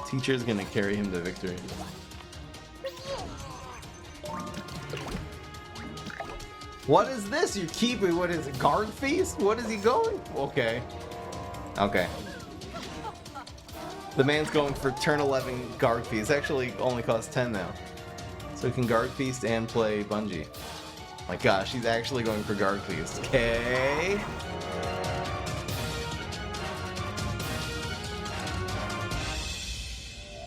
Teacher's gonna carry him to victory. What is this? You're keeping, what is it, Guard Feast? What is he going? Okay. Okay. The man's going for turn 11 Guard Feast. Actually only costs 10 now. So he can Guard Feast and play Bungie. My gosh, he's actually going for Guard Feast. Okay.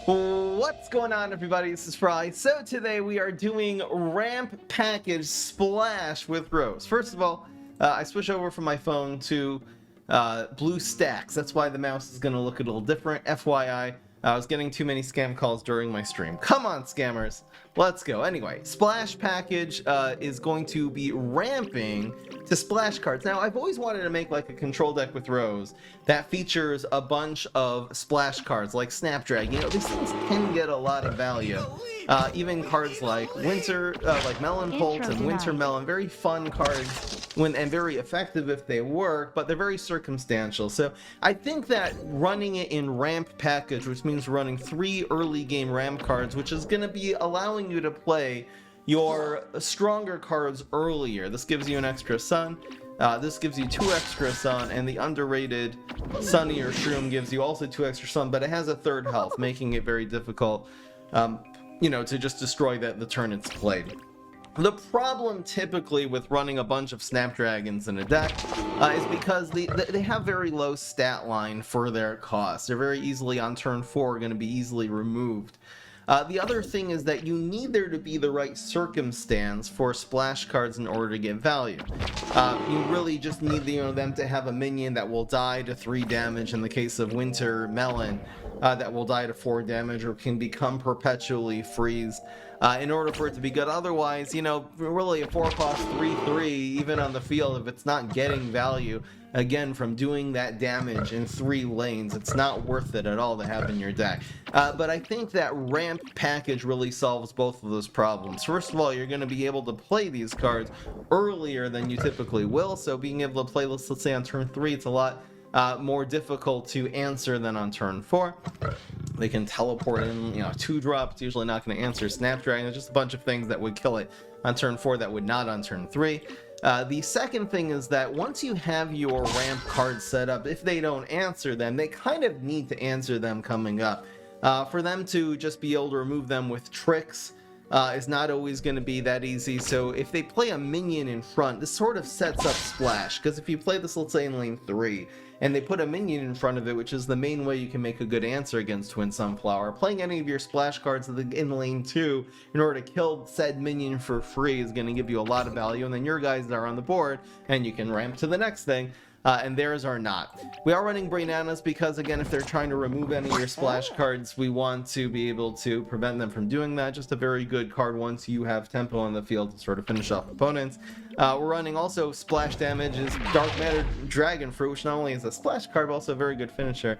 What's going on, everybody? This is Fry. So today we are doing Ramp Package Splash with Rose. First of all, I switched over from my phone to BlueStacks. That's why the mouse is going to look a little different. FYI, I was getting too many scam calls during my stream. Come on, scammers. Let's go. Anyway, Splash Package is going to be ramping to splash cards. Now, I've always wanted to make like a control deck with Rose that features a bunch of splash cards like Snapdragon. You know, these things can get a lot of value. Even cards like Winter, like Melon Pulse and Winter Melon, very fun cards and very effective if they work, but they're very circumstantial. So I think that running it in Ramp Package, which means running 3 early game ramp cards, which is going to be allowing you to play your stronger cards earlier. This gives you an extra sun. This gives you 2 extra sun, and the underrated Sunny or Shroom gives you also 2 extra sun, but it has a 3rd health, making it very difficult, you know, to just destroy the turn it's played. The problem typically with running a bunch of Snapdragons in a deck is because they have very low stat line for their cost. They're very easily on turn 4 going to be easily removed. The other thing is that you need there to be the right circumstance for splash cards in order to get value. You really just need them to have a minion that will die to 3 damage in the case of Winter Melon, that will die to 4 damage or can become perpetually freeze. In order for it to be good. Otherwise, you know, really a 4-cost 3/3, even on the field, if it's not getting value, again, from doing that damage in 3 lanes, it's not worth it at all to have in your deck. But I think that Ramp Package really solves both of those problems. First of all, you're going to be able to play these cards earlier than you typically will, so being able to play this, let's say on turn 3, it's a lot more difficult to answer than on turn 4. They can teleport in, you know, 2-drop. It's usually not going to answer Snapdragon. There's just a bunch of things that would kill it on turn 4 that would not on turn 3. The second thing is that once you have your ramp cards set up, if they don't answer them, they kind of need to answer them coming up. For them to just be able to remove them with tricks is not always going to be that easy. So if they play a minion in front, this sort of sets up Splash, because if you play this, let's say in lane 3, and they put a minion in front of it, which is the main way you can make a good answer against Twin Sunflower, playing any of your splash cards in lane 2 in order to kill said minion for free is going to give you a lot of value, and then your guys are on the board, and you can ramp to the next thing. And theirs are not. We are running Brainanas because, again, if they're trying to remove any of your splash cards, we want to be able to prevent them from doing that. Just a very good card once you have tempo on the field to sort of finish off opponents. We're running also Splash Damage is Dark Matter Dragon Fruit, which not only is a splash card, but also a very good finisher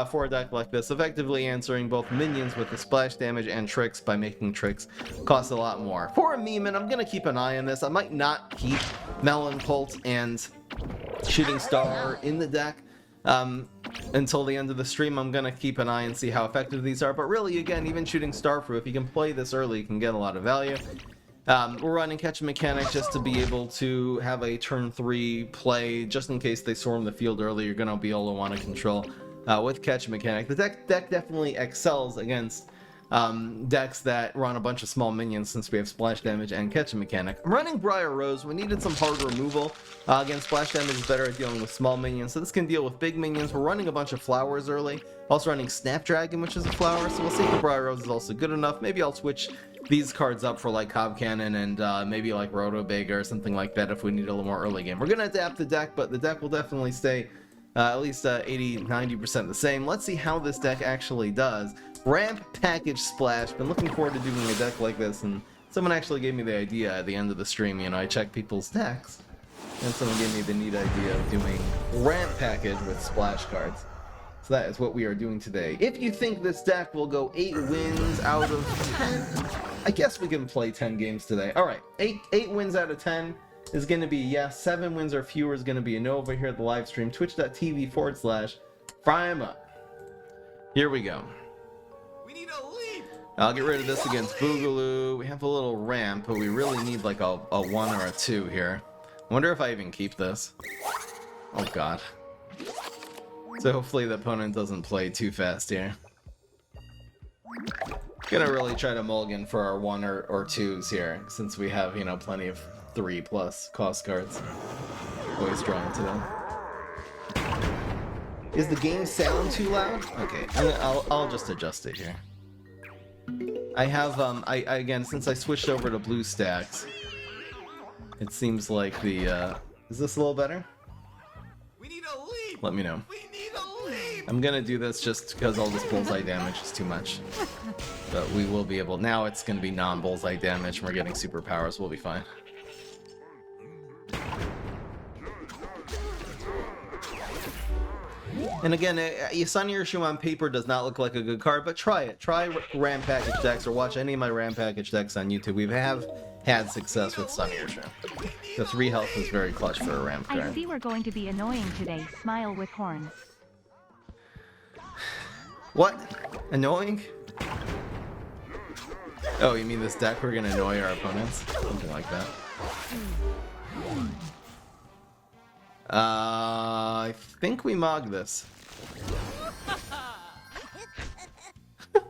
for a deck like this, effectively answering both minions with the splash damage and tricks by making tricks cost a lot more. For a meme, and I'm going to keep an eye on this, I might not keep Melon Pulse and Shooting Star in the deck until the end of the stream. I'm gonna keep an eye and see how effective these are, but really, again, even Shooting Star Fruit, if you can play this early, you can get a lot of value. We're running Catch Mechanic just to be able to have a turn 3 play, just in case they swarm the field early. You're gonna be able to want to control with Catch Mechanic. The deck definitely excels against decks that run a bunch of small minions, since we have splash damage and catch mechanic. I'm running Briar Rose. We needed some hard removal. Again, splash damage is better at dealing with small minions, so this can deal with big minions. We're running a bunch of flowers early. Also running Snapdragon, which is a flower, so we'll see if the Briar Rose is also good enough. Maybe I'll switch these cards up for like Cob Cannon and maybe like Rotobig or something like that if we need a little more early game. We're going to adapt the deck, but the deck will definitely stay at least 80-90% the same. Let's see how this deck actually does. Ramp Package Splash. Been looking forward to doing a deck like this, and someone actually gave me the idea at the end of the stream. You know, I check people's decks, and someone gave me the neat idea of doing Ramp Package with splash cards. So that is what we are doing today. If you think this deck will go 8 wins out of 10, I guess we can play 10 games today. Alright, 8 wins out of 10 is going to be yes. 7 wins or fewer is going to be a no over here at the live stream. Twitch.tv/Fryema. Here we go. I'll get rid of this against Boogaloo. We have a little ramp, but we really need like a 1 or a 2 here. I wonder if I even keep this. Oh god. So hopefully the opponent doesn't play too fast here. Gonna really try to mulligan for our 1 or 2s here, since we have, you know, plenty of 3+ cost cards. Always drawn to them. Is the game sound too loud? Okay, I'll just adjust it here. I have, again, since I switched over to BlueStacks, it seems like the, is this a little better? We need a leap. Let me know. We need a leap. I'm gonna do this just because all this bullseye damage is too much. But we will be able, now it's gonna be non-bullseye damage and we're getting superpowers, we'll be fine. And again, Yasunyurshu on paper does not look like a good card, but try it. Try RAM package decks or watch any of my RAM package decks on YouTube. We have had success with Sunyurshu. The 3 health is very clutch for a RAM card. I see we're going to be annoying today. Smile with horns. What? Annoying? Oh, you mean this deck we're gonna annoy our opponents? Something like that. I think we mog this.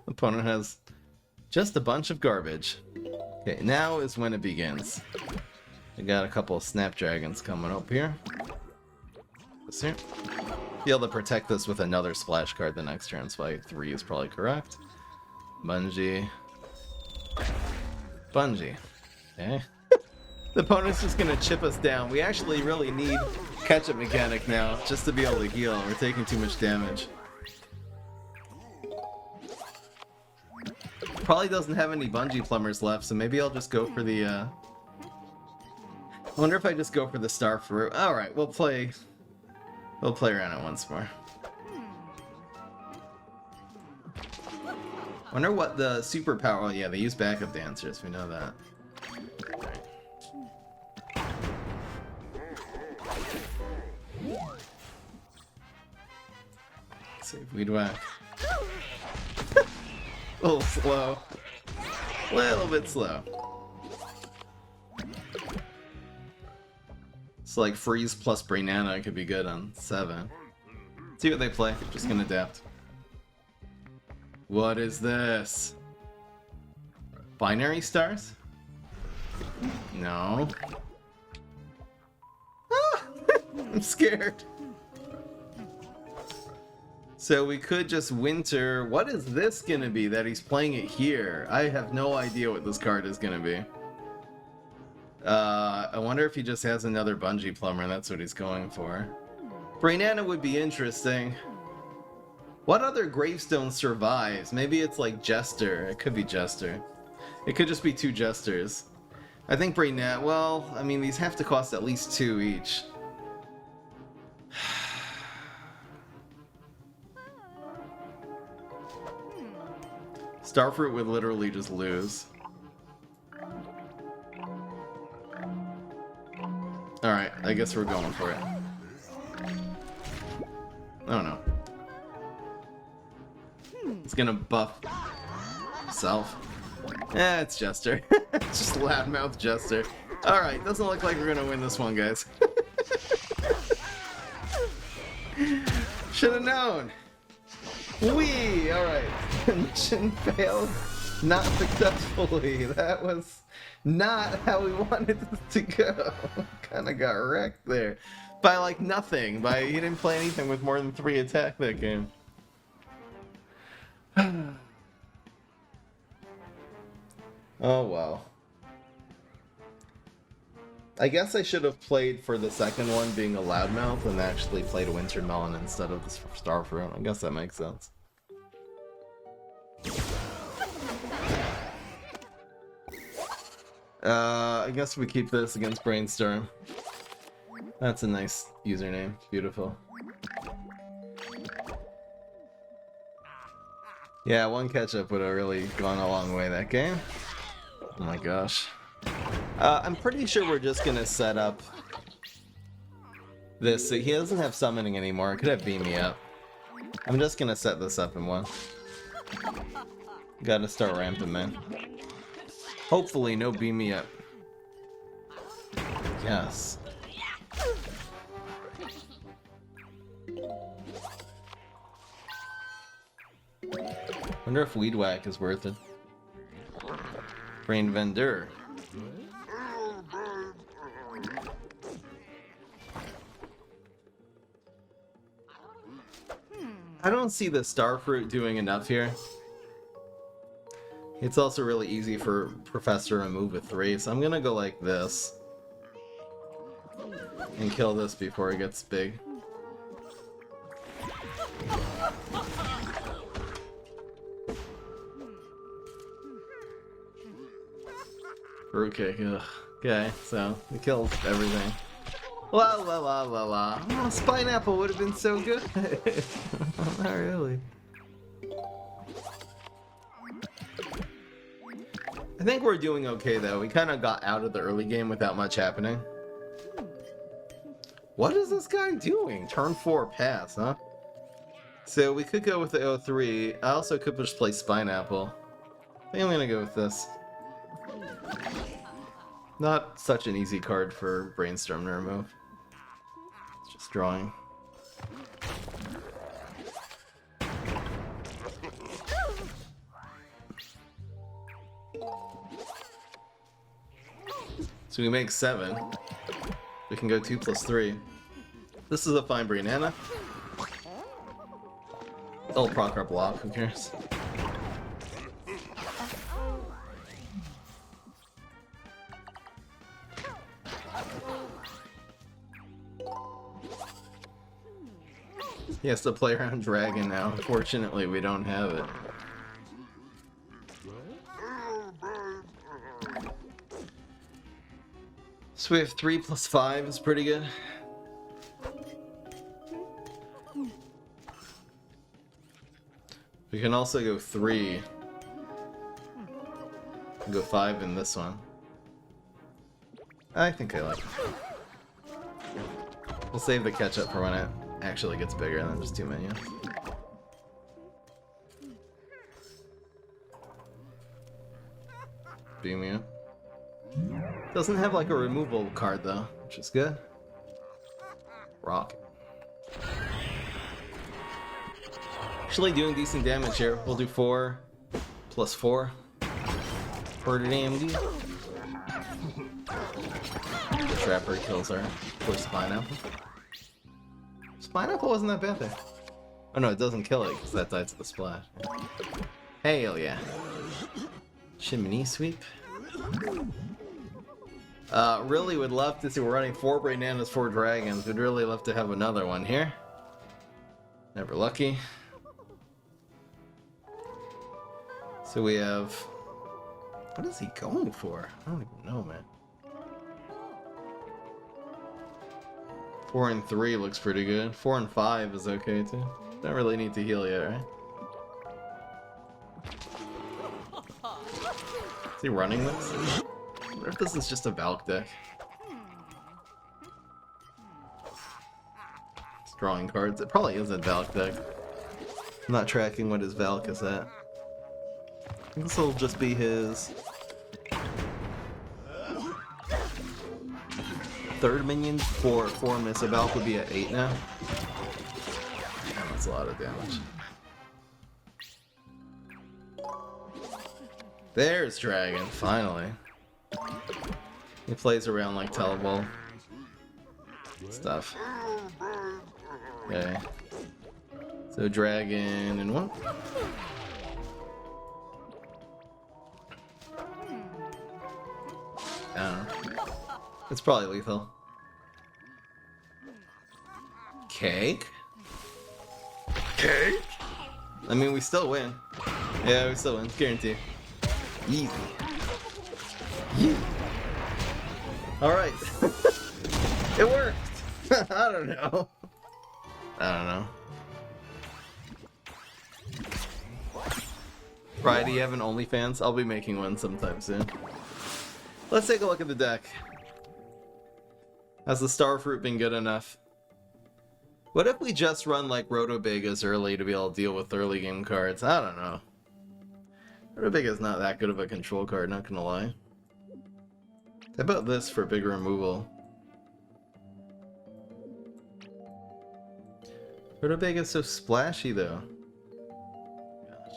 Opponent has just a bunch of garbage. Okay, now is when it begins. We got a couple of Snapdragons coming up here. This here. Be able to protect this with another splash card the next turn, so 3 is probably correct. Bungie. Bungie. Okay. The opponent's just gonna chip us down. We actually really need catch-up mechanic now, just to be able to heal. We're taking too much damage. Probably doesn't have any Bungee Plumbers left, so maybe I'll just go for the, I wonder if I just go for the Star Fruit. Alright, we'll play around it once more. Wonder what the superpower, oh yeah, they use backup dancers, we know that. Save Weed Whack. A little slow. Little bit slow. It's like Freeze plus Brainana could be good on 7. See what they play. Just gonna adapt. What is this? Binary stars? No. Ah! I'm scared. So we could just winter. What is this gonna be that he's playing it here? I have no idea what this card is gonna be. I wonder if he just has another Bungee Plumber and that's what he's going for. Brainana would be interesting. What other gravestone survives? Maybe it's like Jester. It could be Jester. It could just be 2 Jesters. I think Brainana, well, I mean, these have to cost at least 2 each. Starfruit would literally just lose. Alright, I guess we're going for it. Oh no. It's gonna buff himself. Eh, it's Jester. It's just loudmouth Jester. Alright, doesn't look like we're gonna win this one, guys. Should've known! Wee! Alright. Mission failed. Not successfully. That was not how we wanted it to go. Kinda got wrecked there. By like nothing. He didn't play anything with more than 3 attack that game. Oh well. I guess I should have played for the second one being a loudmouth and actually played Wintermelon instead of the Starfruit. I guess that makes sense. I guess we keep this against Brainstorm. That's a nice username. Beautiful. Yeah, 1 catch-up would have really gone a long way that game. Oh my gosh. I'm pretty sure we're just gonna set up this. So he doesn't have summoning anymore. It could have Beam Me Up. I'm just gonna set this up in 1. Gotta start ramping, man. Hopefully, no beam me up. Yes. Wonder if Weed Whack is worth it. Brain Vendor. I don't see the Starfruit doing enough here. It's also really easy for Professor to move with 3, so I'm gonna go like this. And kill this before it gets big. Fruitcake, ugh. Okay, so we killed everything. La la la la la. Oh, Spineapple would have been so good. Not really. I think we're doing okay though. We kind of got out of the early game without much happening. What is this guy doing? Turn 4 pass, huh? So we could go with the O3. I also could just play Spineapple. I think I'm gonna go with this. Not such an easy card for Brainstorm to remove. It's just drawing. So we make 7. We can go 2 plus 3. This is a fine Brainana. It'll proc our block, who cares? He has to play around Dragon now. Unfortunately, we don't have it. So we have 3 plus 5 is pretty good. We can also go 3. Go 5 in this one. I think I like it. We'll save the ketchup for when it actually gets bigger than just 2 minions. Beam you. Doesn't have like a removal card though, which is good. Rock. Actually doing decent damage here. We'll do 4 plus 4 for the AMD. The Trapper kills our first Spineapple. Spineapple wasn't that bad there. Oh no, it doesn't kill it because that died to the splash. Hell yeah. Chimney Sweep. Really would love to see we're running 4 Brainanas, 4 Dragons. We'd really love to have another one here. Never lucky. So we have... What is he going for? I don't even know, man. 4 and 3 looks pretty good. 4 and 5 is okay too. Don't really need to heal yet, right? Is he running this? I wonder if this is just a Valk deck. It's drawing cards. It probably is a Valk deck. I'm not tracking what his Valk is at. I think this will just be his 3rd minion for 4 miss. A Valk would be at 8 now. Man, that's a lot of damage. There's Dragon, finally. He plays around like Teleball stuff. Okay. So Dragon and what? I don't know. It's probably lethal. Cake? Cake? I mean, we still win. Yeah, we still win. Guarantee. Easy. Yeah. Alright. It worked. I don't know. I don't know. Right, do you have an OnlyFans? I'll be making one sometime soon. Let's take a look at the deck. Has the Starfruit been good enough? What if we just run like Rotobagas early to be able to deal with early game cards? I don't know. Rutabaga is not that good of a control card, not gonna lie. How about this for big removal? Rutabaga is so splashy though. Gosh.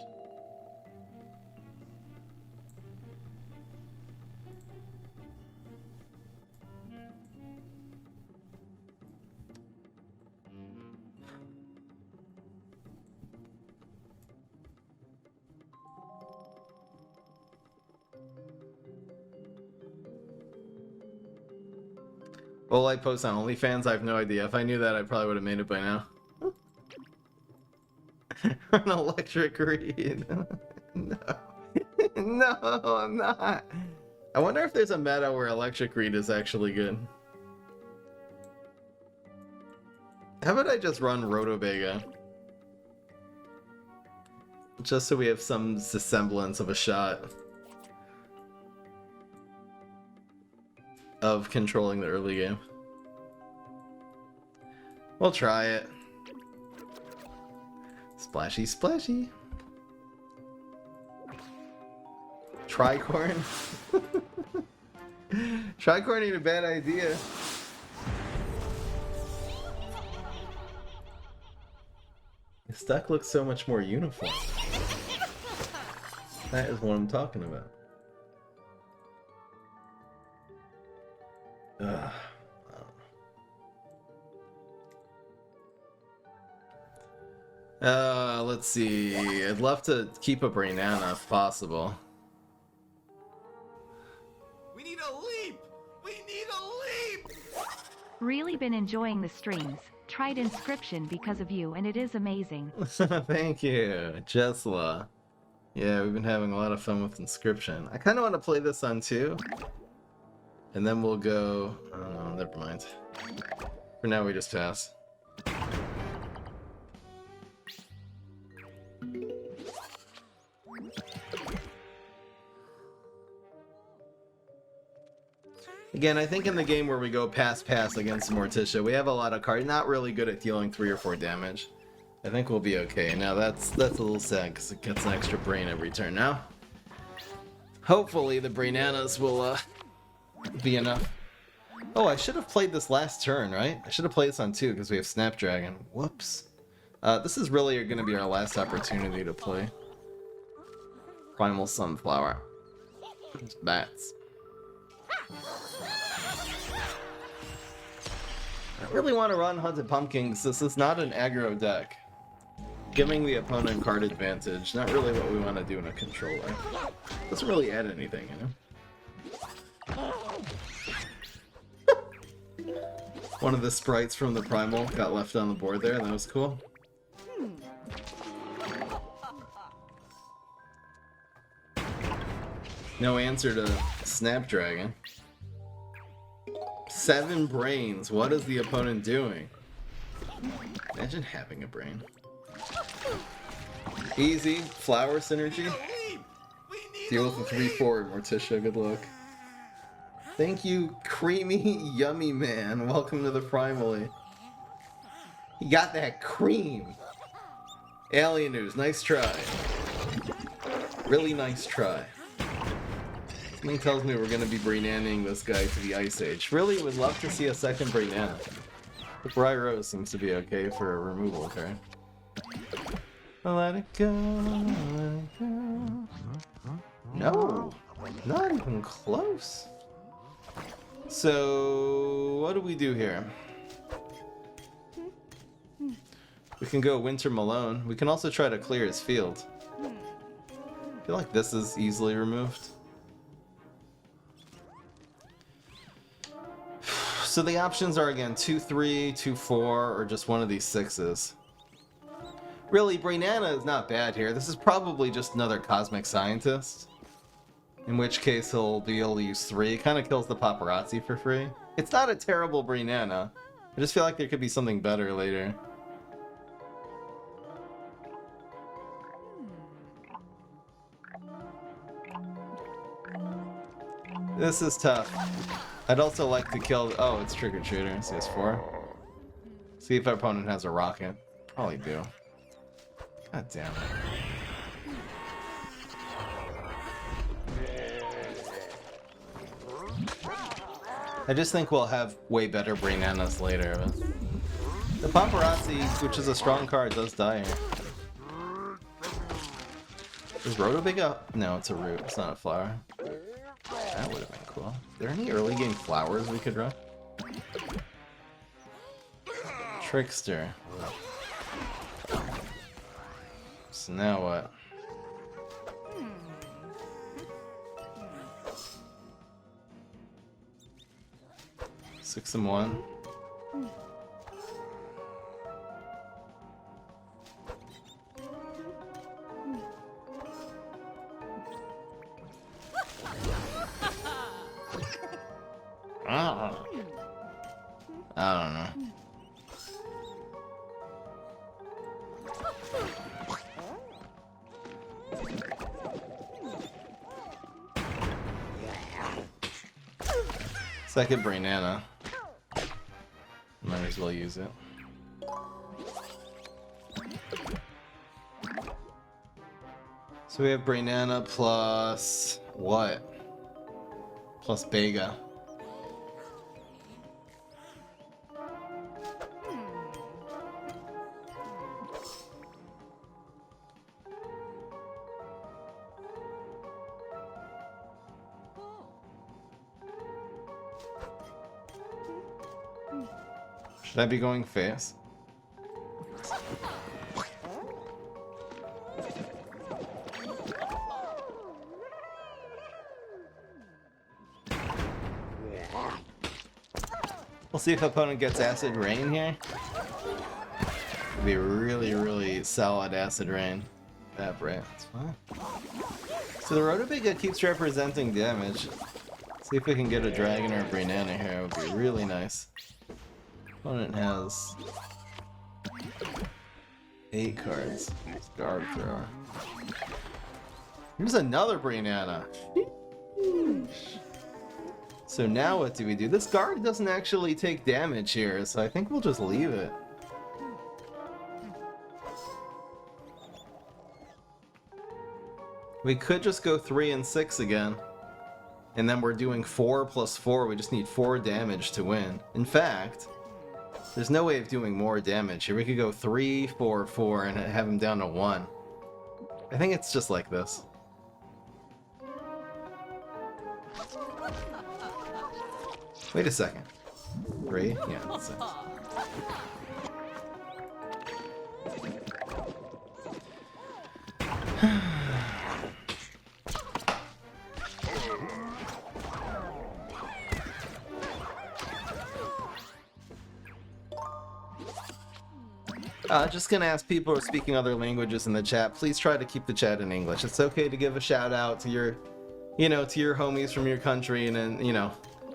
Will I post on OnlyFans? I have no idea. If I knew that, I probably would have made it by now. An electric reed. No. No, I'm not. I wonder if there's a meta where electric reed is actually good. How about I just run Rutabaga? Just so we have some semblance of a shot of controlling the early game. We'll try it. Splashy, splashy. Tricorn. Tricorn ain't a bad idea. This deck looks so much more uniform. That is what I'm talking about. Ugh. Let's see. I'd love to keep a Brainana if possible. We need a leap! We need a leap! Really been enjoying the streams. Tried Inscription because of you and it is amazing. Thank you, Jesla. Yeah, we've been having a lot of fun with Inscription. I kind of want to play this on too. And then we'll go... Oh, never mind. For now, we just pass. Again, I think in the game where we go pass against Morticia, we have a lot of cards not really good at dealing 3 or 4 damage. I think we'll be okay. Now that's a little sad because it gets an extra brain every turn now. Hopefully the Brainanas will be enough. Oh, I should have played this last turn, right? I should have played this on 2 because we have Snapdragon. Whoops. This is really going to be our last opportunity to play Primal Sunflower. It's bats. I really want to run Hunted Pumpkins. This is not an aggro deck. Giving the opponent card advantage, not really what we want to do in a controller. Doesn't really add anything, you know? One of the sprites from the Primal got left on the board there, that was cool. No answer to Snapdragon. 7 brains. What is the opponent doing? Imagine having a brain. Easy. Flower synergy. Deal with the 3/4, Morticia. Good luck. Thank you, Creamy Yummy Man. Welcome to the Primally. You got that cream. Alien News. Nice try. Really nice try. Something tells me we're going to be Brainaning this guy to the Ice Age. Really would love to see a second Brainana. The Briar Rose seems to be okay for a removal card. Let it go, let it go. No, not even close. So, what do we do here? We can go Winter Malone. We can also try to clear his field. I feel like this is easily removed. So the options are again 2/3, 2/4, or just one of these 6s. Really, Brainana is not bad here. This is probably just another Cosmic Scientist. In which case he'll be able to use 3. It kind of kills the Paparazzi for free. It's not a terrible Brainana. I just feel like there could be something better later. This is tough. I'd also like to kill... Oh, it's Trick or Treater. CS4. See if our opponent has a rocket. Probably do. God damn it. I just think we'll have way better Brainanas later. But the Paparazzi, which is a strong card, does die here. Is Rotobig up? No, it's a root. It's not a flower. That would have been cool. Are there any early game flowers we could run? Trickster. So now what? Six and one. I don't know. Second Brainana. Might as well use it. So we have Brainana plus what? Plus Bega. Should I be going fast? We'll see if opponent gets Acid Rain here. It'd be really, really solid Acid Rain. Evaporate, that's fine. So the Rotobiga keeps representing damage. See if we can get a Dragon or a Brainana here. It would be really nice. Opponent has 8 cards. Guard Thrower. Here's another Brainana. So now what do we do? This guard doesn't actually take damage here, so I think we'll just leave it. We could just go 3 and 6 again. And then we're doing 4 plus 4. We just need 4 damage to win. In fact, there's no way of doing more damage here. We could go 3, 4, 4 and have him down to 1. I think it's just like this. Wait a second. 3? Yeah, that's 6. Just gonna ask people who are speaking other languages in the chat, please try to keep the chat in English. It's okay to give a shout out to your, to your homies from your country and then,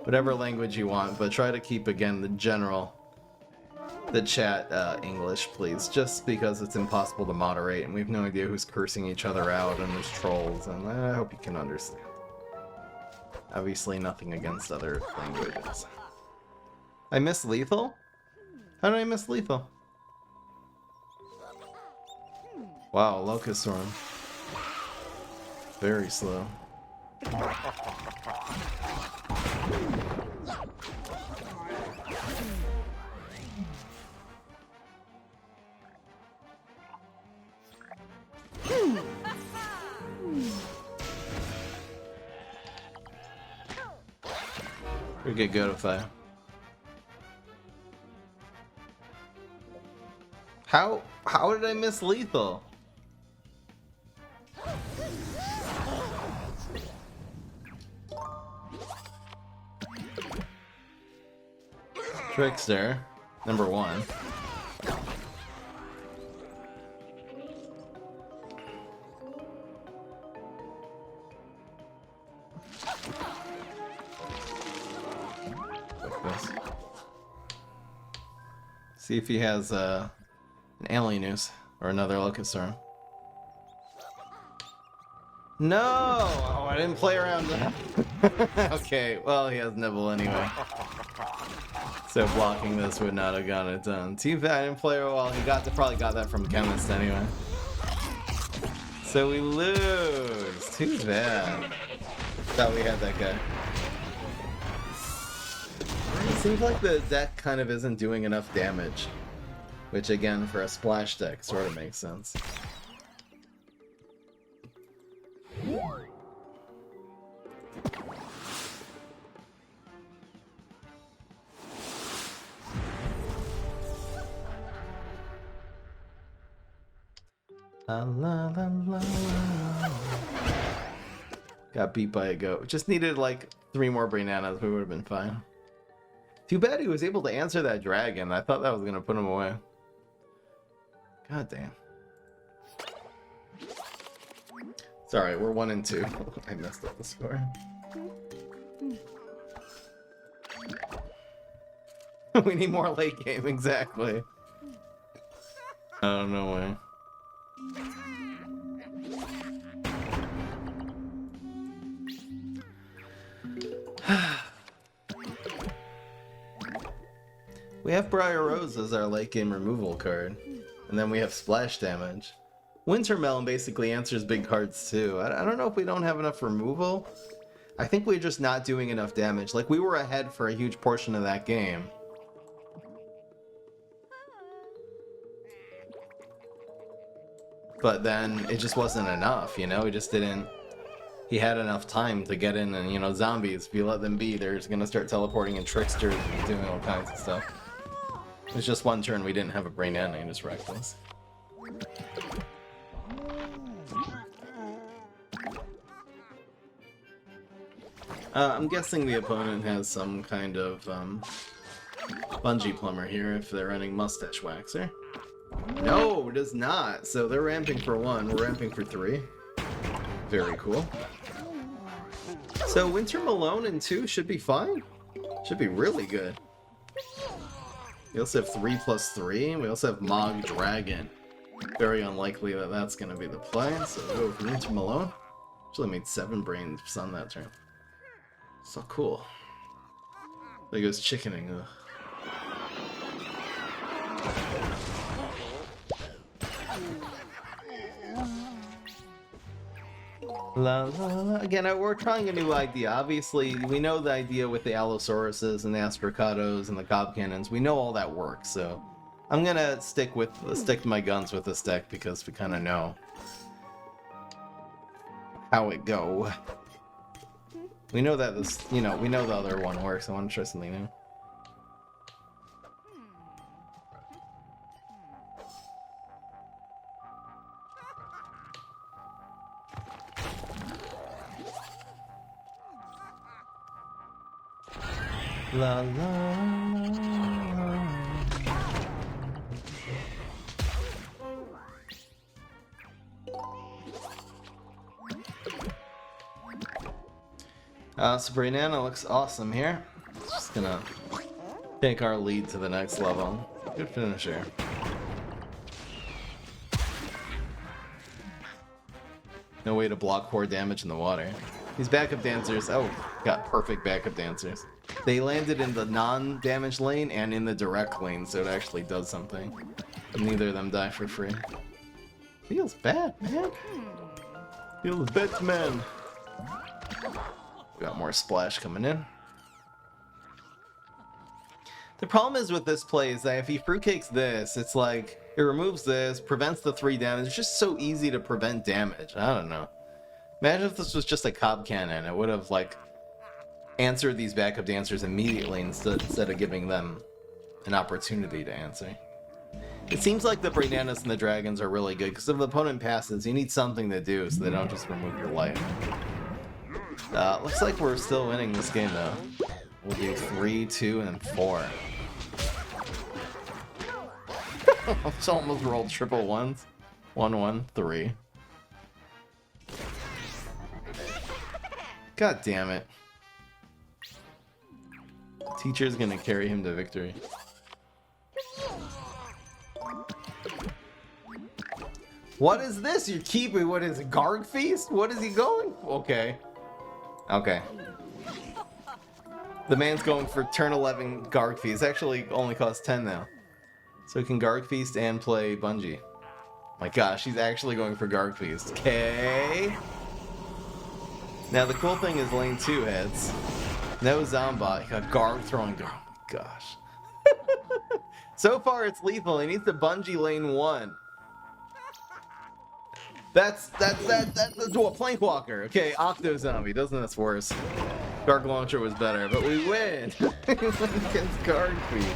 whatever language you want, but try to keep, again, the chat English, please. Just because it's impossible to moderate and we have no idea who's cursing each other out and there's trolls, and I hope you can understand. Obviously nothing against other languages. I missed Lethal? How did I miss Lethal? Wow, Locust Storm. Very slow. We get good if I... How did I miss Lethal? Trickster, number 1. Like this. See if he has an Alienus or another Locust Storm. No! Oh, I didn't play around. Okay, well, he has Nibble anyway. So blocking this would not have gotten it done. Too bad I didn't play well. He probably got that from Chemist anyway. So we lose. Too bad. Thought we had that guy. Seems like the deck kind of isn't doing enough damage. Which again, for a splash deck, sort of makes sense. La, la, la, la, la. Got beat by a goat. Just needed like 3 more bananas, we would have been fine. Too bad he was able to answer that dragon. I thought that was gonna put him away. God damn. It's alright, we're 1 and 2. I messed up the score. We need more late game, exactly. Oh, no way. We have Briar Rose as our late game removal card, and then we have splash damage. Wintermelon basically answers big cards too. I don't know if we don't have enough removal. I think we're just not doing enough damage. Like, we were ahead for a huge portion of that game. But then it just wasn't enough, you know? He just didn't... He had enough time to get in, and, you know, zombies, if you let them be, they're just gonna start teleporting and tricksters and doing all kinds of stuff. It was just 1 turn we didn't have a brain ending, just reckless. I'm guessing the opponent has some kind of bungee plumber here if they're running mustache waxer. No, it does not. So they're ramping for 1, we're ramping for 3. Very cool. So Wintermelon and 2 should be fine. Should be really good. We also have 3+3. We also have Mog Dragon. Very unlikely that that's going to be the play. So we'll go with Wintermelon. Actually made 7 brains on that turn. So cool. There goes chickening. Ugh. La, la, la. Again, we're trying a new idea. Obviously, we know the idea with the Allosauruses and the Astracatos and the Cob Cannons. We know all that works, so I'm gonna stick to my guns with this deck because we kind of know how it go. We know that this, you know, we know the other one works. I want to try something new. La la la. So Brainana looks awesome here. Just gonna take our lead to the next level. Good finisher. No way to block 4 damage in the water. These backup dancers, oh, got perfect backup dancers. They landed in the non-damage lane and in the direct lane, so it actually does something. And neither of them die for free. Feels bad, man. Feels bad, man. We got more splash coming in. The problem is with this play is that if he fruitcakes this, it's like, it removes this, prevents the 3 damage. It's just so easy to prevent damage. I don't know. Imagine if this was just a Cob Cannon. It would have, like, answered these backup dancers immediately instead of giving them an opportunity to answer. It seems like the Brainanas and the Dragons are really good, because if the opponent passes, you need something to do so they don't just remove your life. Looks like we're still winning this game, though. We'll do 3, 2, and then 4. It's almost rolled triple ones. 1, 1, 3. God damn it. Teacher's gonna carry him to victory. What is this? You're keeping, what is it, Garg Feast? What is he going? Okay. Okay. The man's going for turn 11 Garg Feast. Actually only costs 10 now. So he can Garg Feast and play Bungie. My gosh, he's actually going for Garg Feast. Okay. Now the cool thing is lane 2 hits. No Zombot. He got Garg throwing Garg. Gosh. So far, it's lethal. He needs to bungee lane 1. That's a Plankwalker. Okay, Octo Zombie. Doesn't this worse? Dark Launcher was better, but we win against Guard Queen.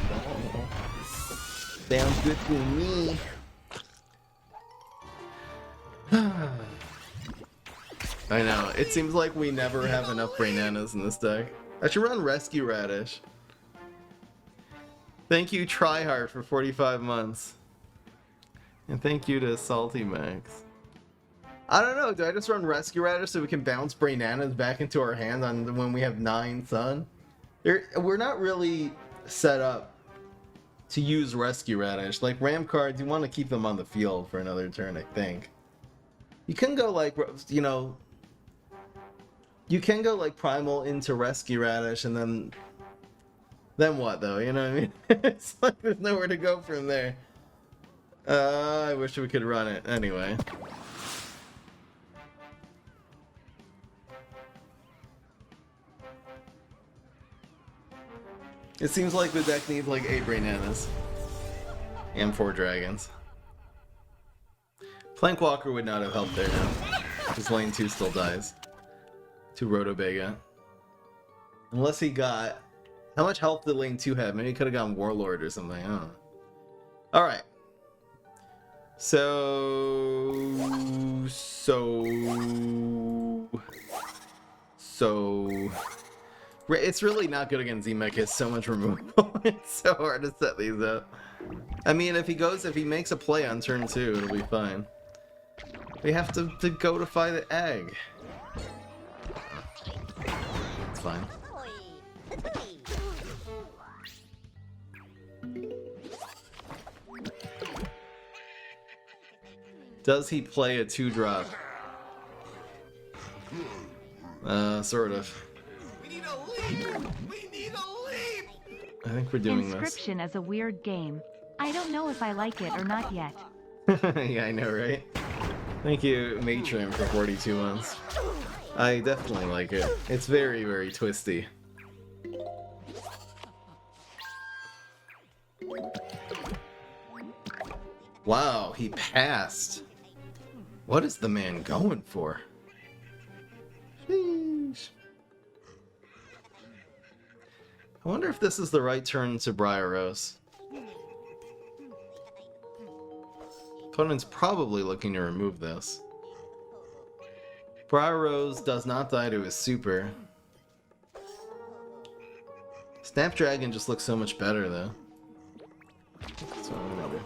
Sounds good to me. I know. It seems like we never have enough Brainanas in this deck. I should run Rescue Radish. Thank you, Tryhard, for 45 months. And thank you to Salty Max. I don't know, do I just run Rescue Radish so we can bounce Brainanas back into our hand on when we have 9 Sun? We're not really set up to use Rescue Radish. Like, Ram cards, you want to keep them on the field for another turn, I think. You can go, like, you know... You can go, like, Primal into Rescue Radish, and then what, though? You know what I mean? It's like there's nowhere to go from there. I wish we could run it. Anyway. It seems like the deck needs like 8 Brainanas. And 4 dragons. Plankwalker would not have helped there now. Because lane 2 still dies. To Rotobega. Unless he got... How much health did lane 2 have? Maybe he could have gotten Warlord or something. I don't know. Alright. It's really not good against Z-Mech. It's so much removal. It's so hard to set these up. I mean, if he makes a play on turn 2, it'll be fine. We have to goatify the egg. It's fine. Does he play a 2-drop? Sort of. We need a leap! We need a leap! I think we're doing Inscription is a weird game. I don't know if I like it or not yet. this. Yeah, I know, right? Thank you, Matron, for 42 months. I definitely like it. It's very, very twisty. Wow, he passed. What is the man going for? Sheesh. I wonder if this is the right turn to Briar Rose. Opponent's probably looking to remove this. Briar Rose does not die to his super. Snapdragon just looks so much better though. That's what I'm gonna do.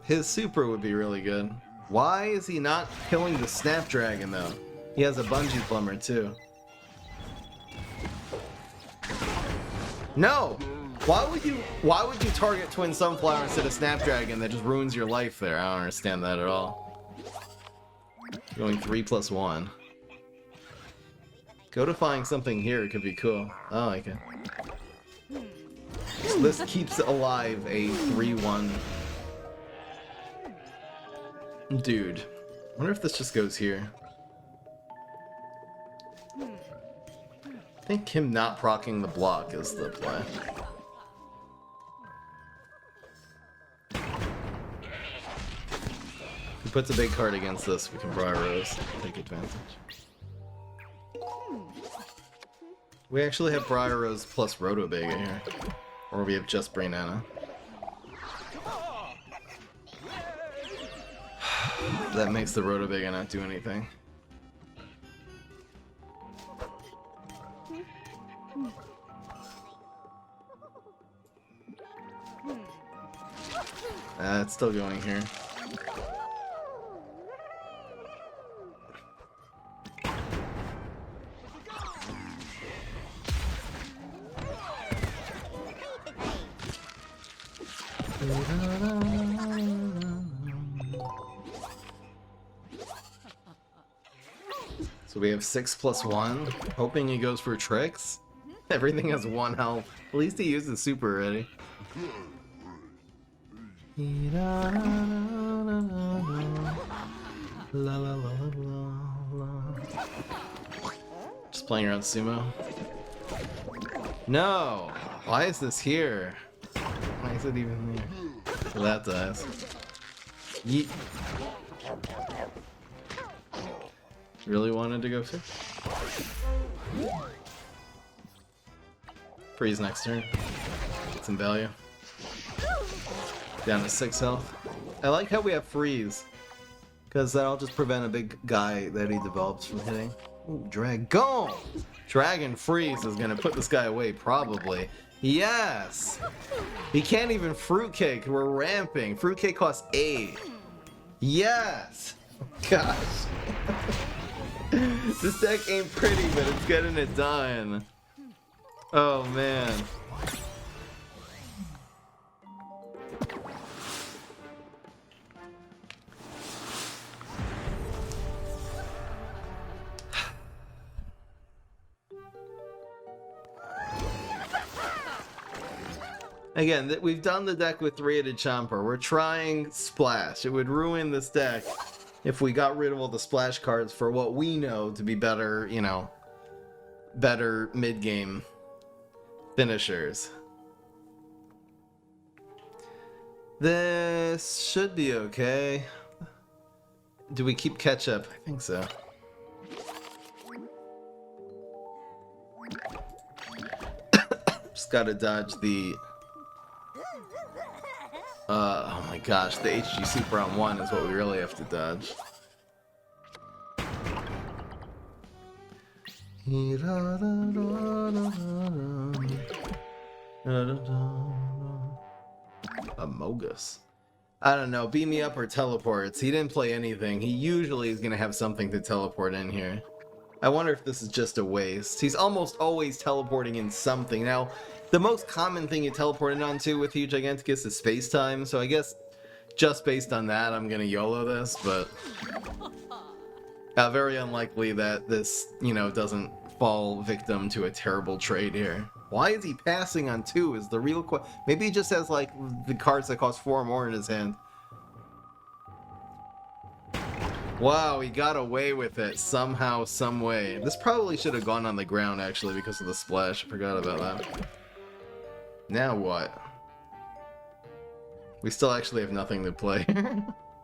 His super would be really good. Why is he not killing the Snapdragon though? He has a Bungee Plumber too. No! Why would you target Twin Sunflower instead of Snapdragon? That just ruins your life there. I don't understand that at all. Going 3+1. Codifying something here could be cool. I like it. So this keeps alive a 3-1. Dude. I wonder if this just goes here. I think him not proccing the block is the play. If he puts a big card against this, we can Briar Rose, take advantage. We actually have Briar Rose plus Rotobega here. Or we have just Brainana. That makes the Rotobega not do anything. It's still going here. So we have 6+1, hoping he goes for tricks. Everything has 1 health. At least he used his super already. La la la la la. Just playing around sumo. No! Why is this here? Why is it even here? Well, that dies. Yeet. Really wanted to go fish? Freeze next turn. Get some value. Down to 6 health. I like how we have freeze, because that'll just prevent a big guy that he develops from hitting. Ooh, Dragon! Dragon freeze is gonna put this guy away, probably. Yes! He can't even fruitcake. We're ramping. Fruitcake costs 8. Yes! Gosh. This deck ain't pretty, but it's getting it done. Oh man. Again, we've done the deck with 3-headed Chomper. We're trying Splash. It would ruin this deck if we got rid of all the Splash cards for what we know to be better, you know, better mid-game finishers. This should be okay. Do we keep ketchup? I think so. Just gotta dodge the... oh my gosh, the HG Super on 1 is what we really have to dodge. Amogus. I don't know, beam me up or teleports. He didn't play anything. He usually is gonna have something to teleport in here. I wonder if this is just a waste. He's almost always teleporting in something. Now, the most common thing you teleport in onto with Huge Giganticus is space time, so I guess just based on that, I'm gonna YOLO this, but very unlikely that this, you know, doesn't fall victim to a terrible trade here. Why is he passing on 2 is the real question. Maybe he just has, like, the cards that cost 4 more in his hand. Wow, he got away with it somehow, some way. This probably should have gone on the ground, actually, because of the splash. I forgot about that. Now what? We still actually have nothing to play.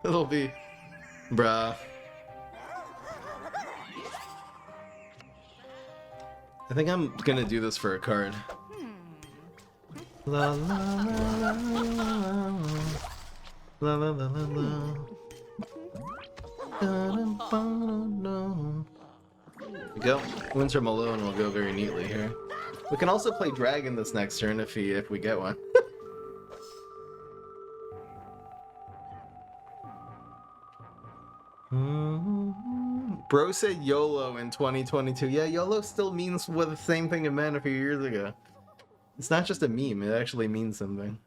It'll be... bruh. I think I'm gonna do this for a card. La la la la la la la la la. There we go. Winter Malone will go very neatly here. We can also play Dragon this next turn if we get one. Bro said YOLO in 2022. Yeah, YOLO still means what the same thing it meant a few years ago. It's not just a meme, it actually means something.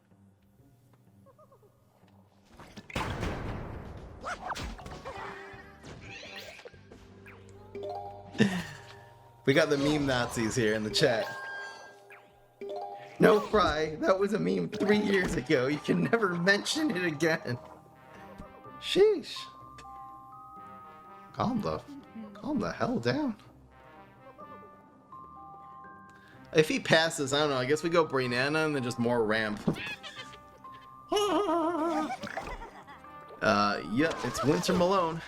We got the meme Nazis here in the chat. No, Fry, that was a meme 3 years ago. You can never mention it again. Sheesh. Calm the hell down. If he passes, I don't know, I guess we go Brainana and then just more ramp. Yep, it's Winter Malone.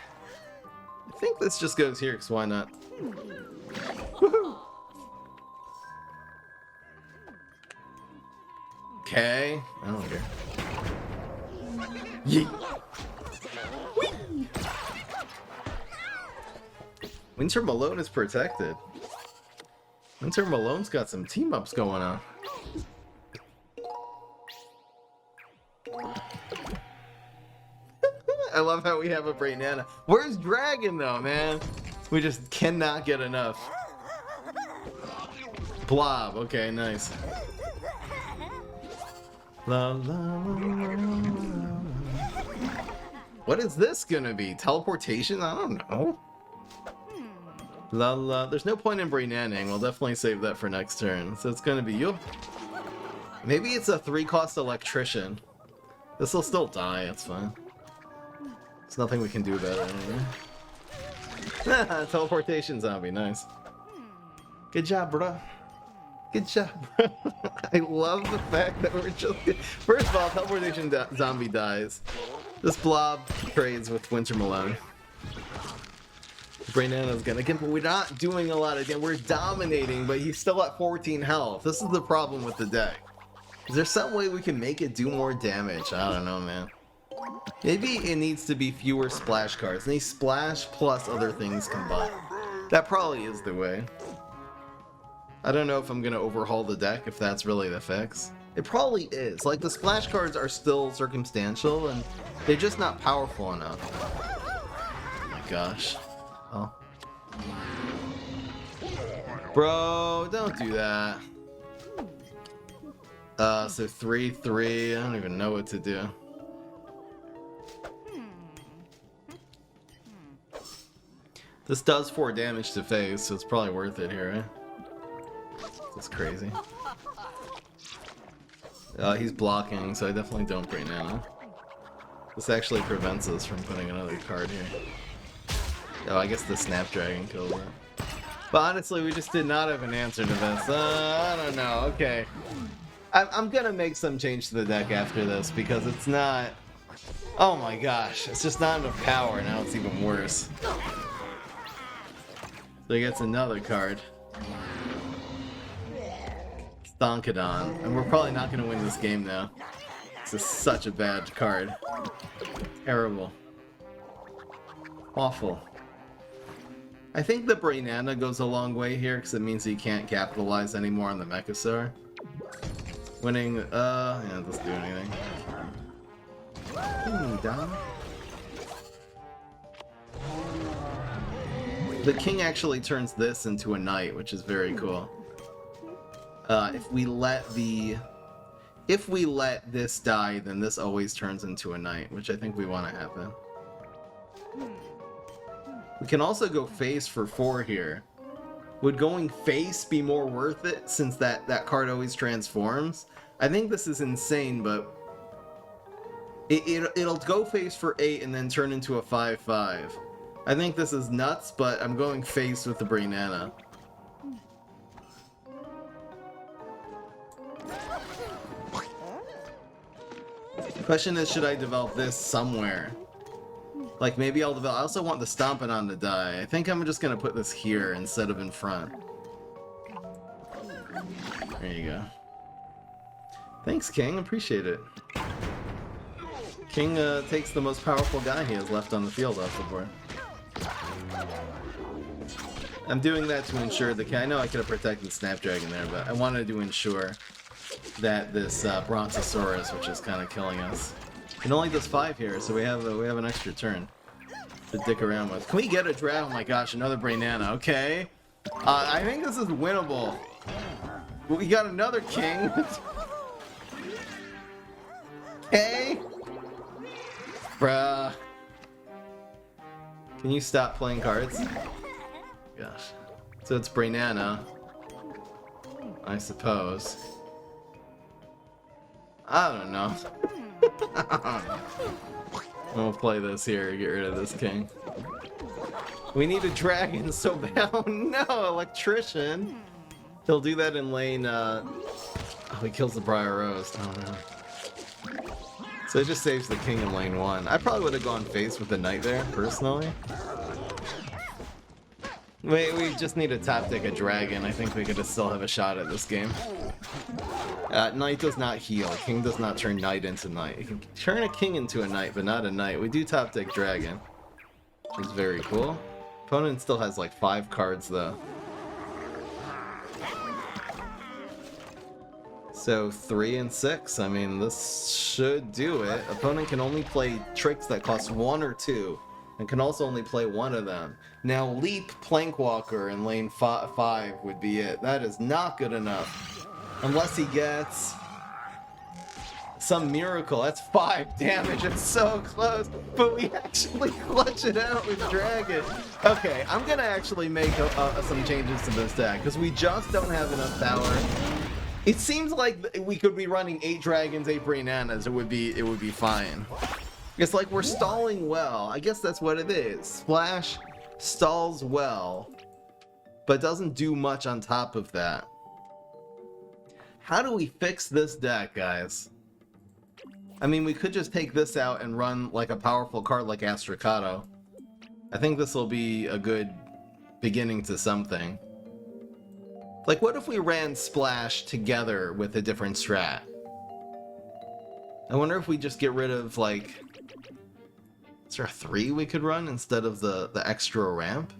I think this just goes here, because why not? Woohoo! Okay, I don't care. Yeet! Whee! Winter Malone is protected. Winter Malone's got some team-ups going on. I love how we have a Brainana. Where's Dragon, though, man? We just cannot get enough. Blob, okay, nice. La, la, la, la, la. What is this gonna be? Teleportation? I don't know. La la. There's no point in Brainaning. We'll definitely save that for next turn. So it's gonna be you. Maybe it's a 3-cost electrician. This will still die, it's fine. There's nothing we can do about it anyway. Teleportation zombie, nice. Good job, bro. Good job, bro. I love the fact that we're just... First of all, teleportation zombie dies. This blob trades with Winter Malone. Brainana's gonna get, but we're not doing a lot again. We're dominating, but he's still at 14 health. This is the problem with the deck. Is there some way we can make it do more damage? I don't know, man. Maybe it needs to be fewer splash cards. They splash plus other things combined. That probably is the way. I don't know if I'm gonna overhaul the deck, if that's really the fix. It probably is. Like, the splash cards are still circumstantial, and they're just not powerful enough. Oh my gosh. Oh. Bro, don't do that. So 3/3. I don't even know what to do. This does 4 damage to face, so it's probably worth it here, right? That's crazy. He's blocking, so I definitely don't Brain Nano. This actually prevents us from putting another card here. Oh, I guess the Snapdragon killed it. But honestly, we just did not have an answer to this. I don't know. Okay. I'm gonna make some change to the deck after this, because it's not... Oh my gosh, it's just not enough power, now it's even worse. So he gets another card. Stonkadon. And we're probably not gonna win this game now. This is such a bad card. Terrible. Awful. I think the Brainana goes a long way here, because it means he can't capitalize anymore on the Mechasaur. Winning, yeah, it doesn't do anything. Down. The king actually turns this into a knight, which is very cool. If we let this die, then this always turns into a knight, which I think we want to happen. We can also go face for 4 here. Would going face be more worth it, since that card always transforms? I think this is insane, but it'll go face for 8 and then turn into a 5/5. I think this is nuts, but I'm going face with the Brainana. Question is, should I develop this somewhere? Like, maybe I'll develop... I also want the Stompidon to die. I think I'm just gonna put this here instead of in front. There you go. Thanks, King. Appreciate it. King takes the most powerful guy he has left on the field off the board. I'm doing that to ensure the... I know I could have protected Snapdragon there, but I wanted to ensure that this Brontosaurus, which is kind of killing us. It only does 5 here, so we have an extra turn to dick around with. Can we get a draft? Oh my gosh, another Brainana. Okay. I think this is winnable. We got another king. Okay. Bruh. Can you stop playing cards? Gosh. So it's Brainana, I suppose. I don't know. We'll play this here to get rid of this king. We need a dragon so bad. Oh no, electrician. He'll do that in lane, oh, he kills the Briar Rose. Oh no. So it just saves the king in lane 1. I probably would have gone face with the knight there, personally. We just need to top deck a dragon. I think we could still have a shot at this game. Knight does not heal. King does not turn knight into knight. You can turn a king into a knight, but not a knight. We do top deck dragon. It's very cool. Opponent still has like 5 cards though. So 3 and 6. I mean, this should do it. Opponent can only play tricks that cost 1 or 2, and can also only play 1 of them. Now, Leap Plankwalker in lane 5 would be it. That is not good enough. Unless he gets some miracle. That's 5 damage. It's so close. But we actually clutch it out with Dragon. Okay, I'm going to actually make some changes to this deck, because we just don't have enough power. It seems like we could be running 8 dragons, 8 Brainanas. It would be fine. It's like we're stalling well. I guess that's what it is. Splash stalls well, but doesn't do much on top of that. How do we fix this deck, guys? I mean, we could just take this out and run like a powerful card like Astrocado. I think this will be a good beginning to something. Like, what if we ran Splash together with a different strat? I wonder if we just get rid of, like... Is there 3 we could run instead of the extra ramp?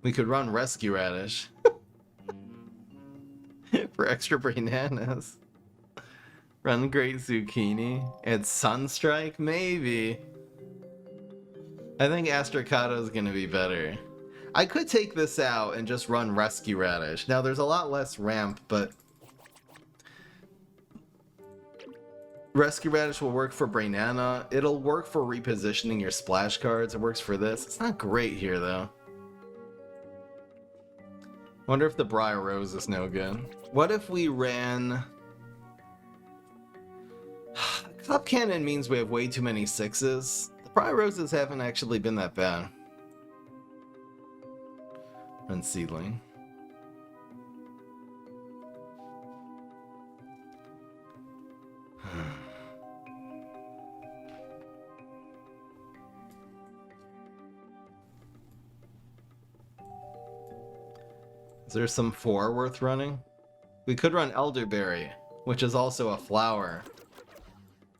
We could run Rescue Radish. For extra bananas. Run Great Zucchini. Add Sunstrike? Maybe. I think Astrocado is going to be better. I could take this out and just run Rescue Radish. Now, there's a lot less ramp, but... Rescue Radish will work for Brainana. It'll work for repositioning your splash cards. It works for this. It's not great here, though. Wonder if the Briar Rose is no good. What if we ran... Club Cannon means we have way too many 6s. The Briar Roses haven't actually been that bad. Run Seedling. Is there some 4 worth running? We could run Elderberry, which is also a flower.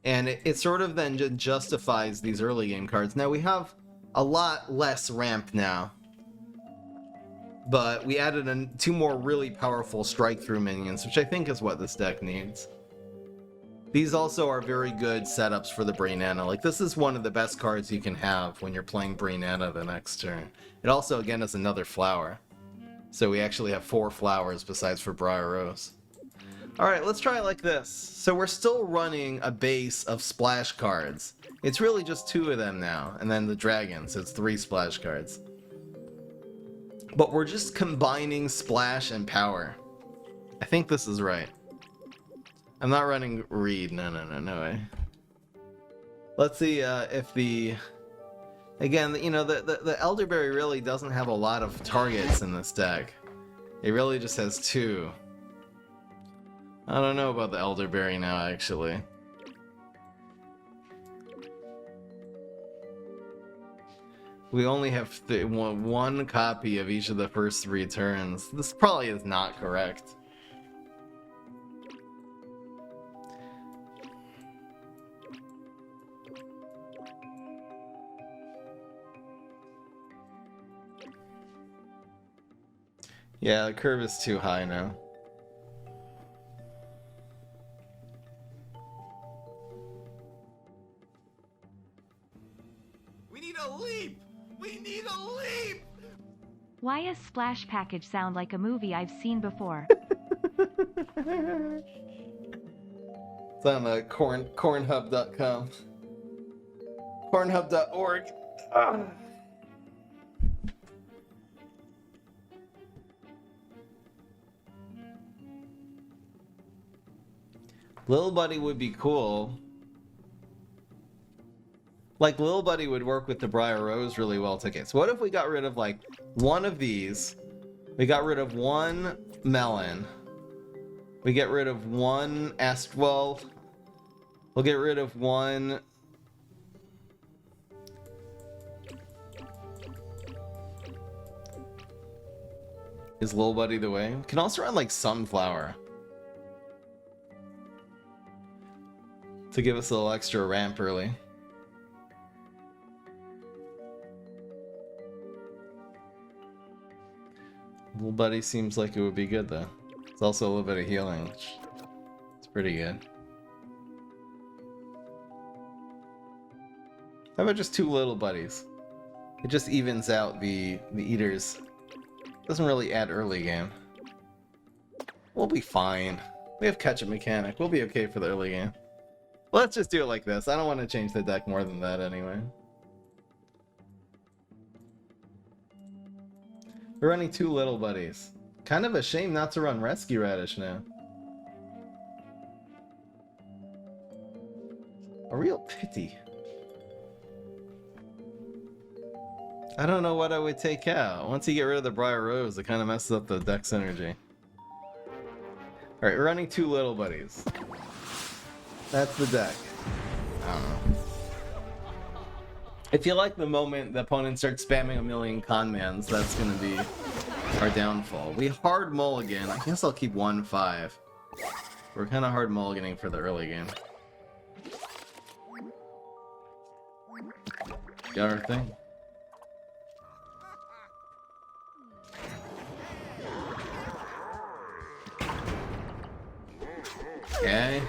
And it sort of then justifies these early game cards. Now we have a lot less ramp now. But we added 2 more really powerful strike-through minions, which I think is what this deck needs. These also are very good setups for the Brainana. Like, this is one of the best cards you can have when you're playing Brainana the next turn. It also, again, is another flower. So we actually have 4 flowers besides for Briar Rose. Alright, let's try it like this. So we're still running a base of splash cards. It's really just 2 of them now, and then the dragon, so it's 3 splash cards. But we're just combining splash and power. I think this is right. I'm not running Reed. No way. Let's see if the... Again, you know, the Elderberry really doesn't have a lot of targets in this deck. It really just has 2. I don't know about the Elderberry now, actually. We only have one copy of each of the first 3 turns. This probably is not correct. Yeah, the curve is too high now. We need a leap! We need a leap! Why does Splash Package sound like a movie I've seen before? It's on cornhub.com. Cornhub.org. Lil Buddy would be cool. Like, Lil Buddy would work with the Briar Rose really well tickets. What if we got rid of, like, one of these? We got rid of 1 melon. We get rid of 1 Astwell. We'll get rid of 1... Is Lil Buddy the way? We can also run, like, Sunflower. To give us a little extra ramp early. Little Buddy seems like it would be good though. It's also a little bit of healing, which is pretty good. How about just 2 Little Buddies? It just evens out the eaters. Doesn't really add early game. We'll be fine. We have catch-up mechanic. We'll be okay for the early game. Let's just do it like this. I don't want to change the deck more than that anyway. We're running 2 Little Buddies. Kind of a shame not to run Rescue Radish now. A real pity. I don't know what I would take out. Once you get rid of the Briar Rose, it kind of messes up the deck's energy. Alright, we're running 2 little buddies. That's the deck. I don't know. I feel like the moment the opponent starts spamming a million conmans, that's gonna be our downfall. We hard mulligan. I guess I'll keep 1-5. We're kind of hard mulliganing for the early game. Got our thing. Okay.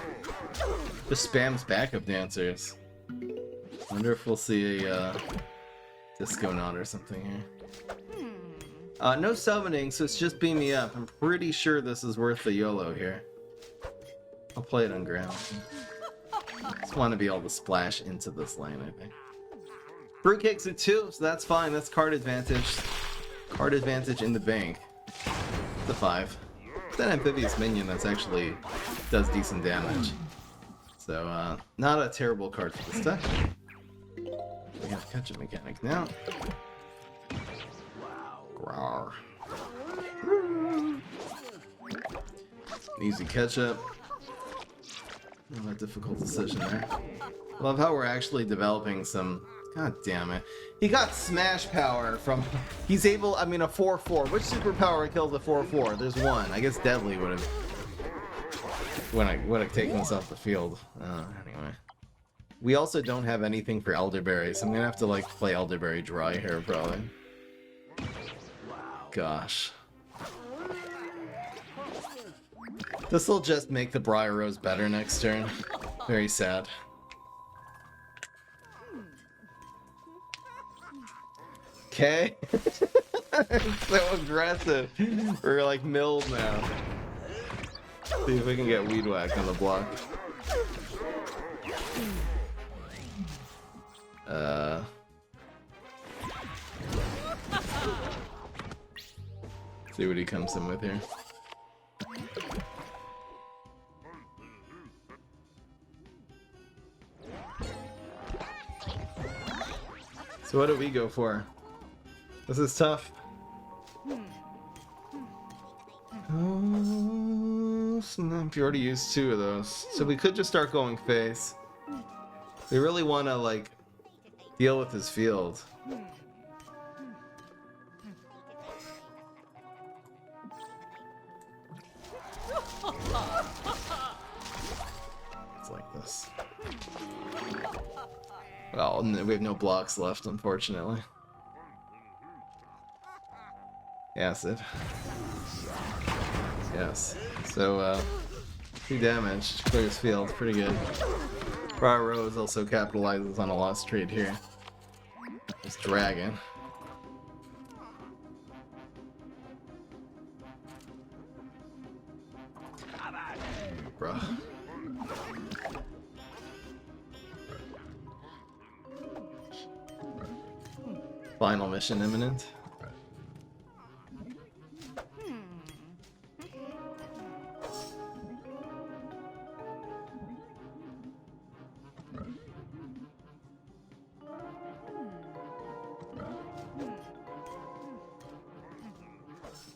Just spams backup dancers. Wonder if we'll see a disco knot or something here. No summoning, so it's just beam me up. I'm pretty sure this is worth the YOLO here. I'll play it on ground. Just want to be able to splash into this lane, I think. Fruitcake's at 2, so that's fine. That's card advantage. Card advantage in the bank. It's a 5. It's an amphibious minion that's actually does decent damage. So, not a terrible card for this deck. We have catch-up mechanic now. Wow. Easy catch-up. Not a difficult decision there. Love how we're actually developing some... God damn it. He got smash power from... He's able... I mean, a 4-4. Which superpower kills a 4-4? There's one. I guess Deadly would have... would have taken us off the field. Anyway. We also don't have anything for Elderberry, so I'm gonna have to, like, play Elderberry dry here, probably. Gosh. This'll just make the Briar Rose better next turn. Very sad. Okay. So aggressive. We're like milled now. See if we can get Weed Whack on the block. See what he comes in with here. So what do we go for? This is tough. Oh, snap. You already used 2 of those. So we could just start going face. We really want to, like, deal with his field. It's like this. Well, we have no blocks left, unfortunately. Acid. Yes. So, 2 damage. Clears field. Pretty good. Briar Rose also capitalizes on a lost trade here. This dragon. Bruh. Final mission imminent.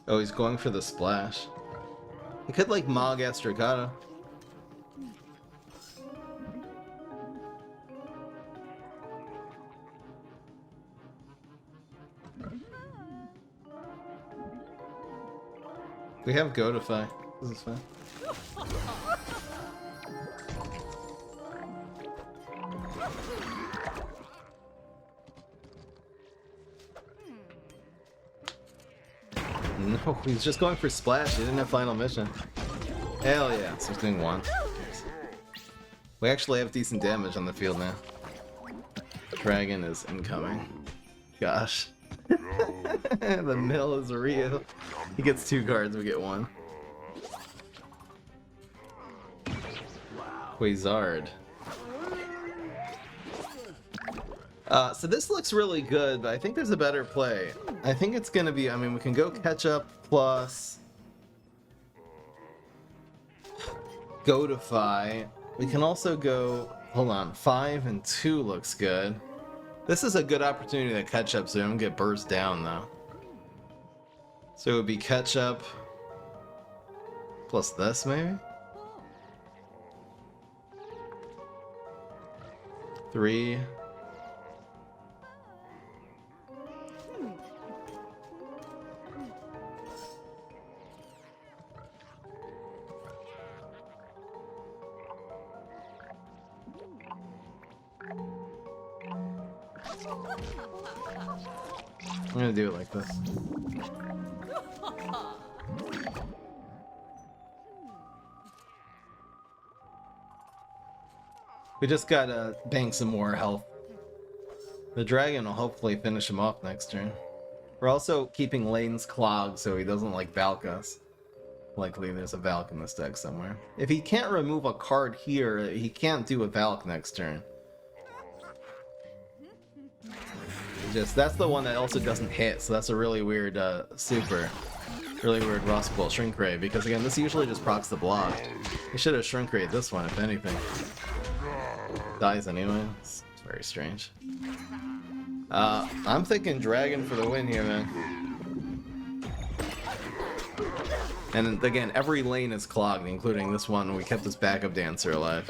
Oh, he's going for the splash. He could, like, Mog Astricata. We have Godify. This is fine. No, he's just going for splash. He didn't have final mission. Hell yeah. So he's doing 1. We actually have decent damage on the field now. Dragon is incoming. Gosh. The mill is real. He gets 2 cards, we get 1. Quasard. So this looks really good, but I think there's a better play. I think it's gonna be, I mean, we can go catch up plus Godify. We can also go, hold on, 5 and 2 looks good. This is a good opportunity to catch up so you don't get burst down, though. So it would be catch up plus this, maybe? 3. I'm gonna do it like this. We just gotta bank some more health. The dragon will hopefully finish him off next turn. We're also keeping Lane's clogged so he doesn't like Valk us. Likely there's a Valk in this deck somewhere. If he can't remove a card here, he can't do a Valk next turn. That's the one that also doesn't hit, so that's a really weird super. Really weird Rust Bolt Shrink Ray, because again, this usually just procs the block. He should have Shrink Rayed this one, if anything. Dies anyway. It's very strange. I'm thinking Dragon for the win here, man. And again, every lane is clogged, including this one. We kept this backup dancer alive.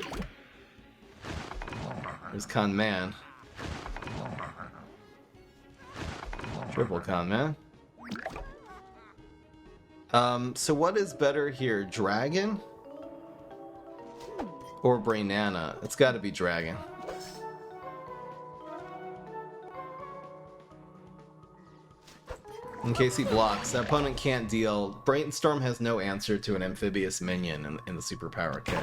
There's Con Man. Triple Con Man. So what is better here, Dragon or Brainana? It's got to be Dragon. In case he blocks, the opponent can't deal. Brainstorm has no answer to an amphibious minion in the superpower kit.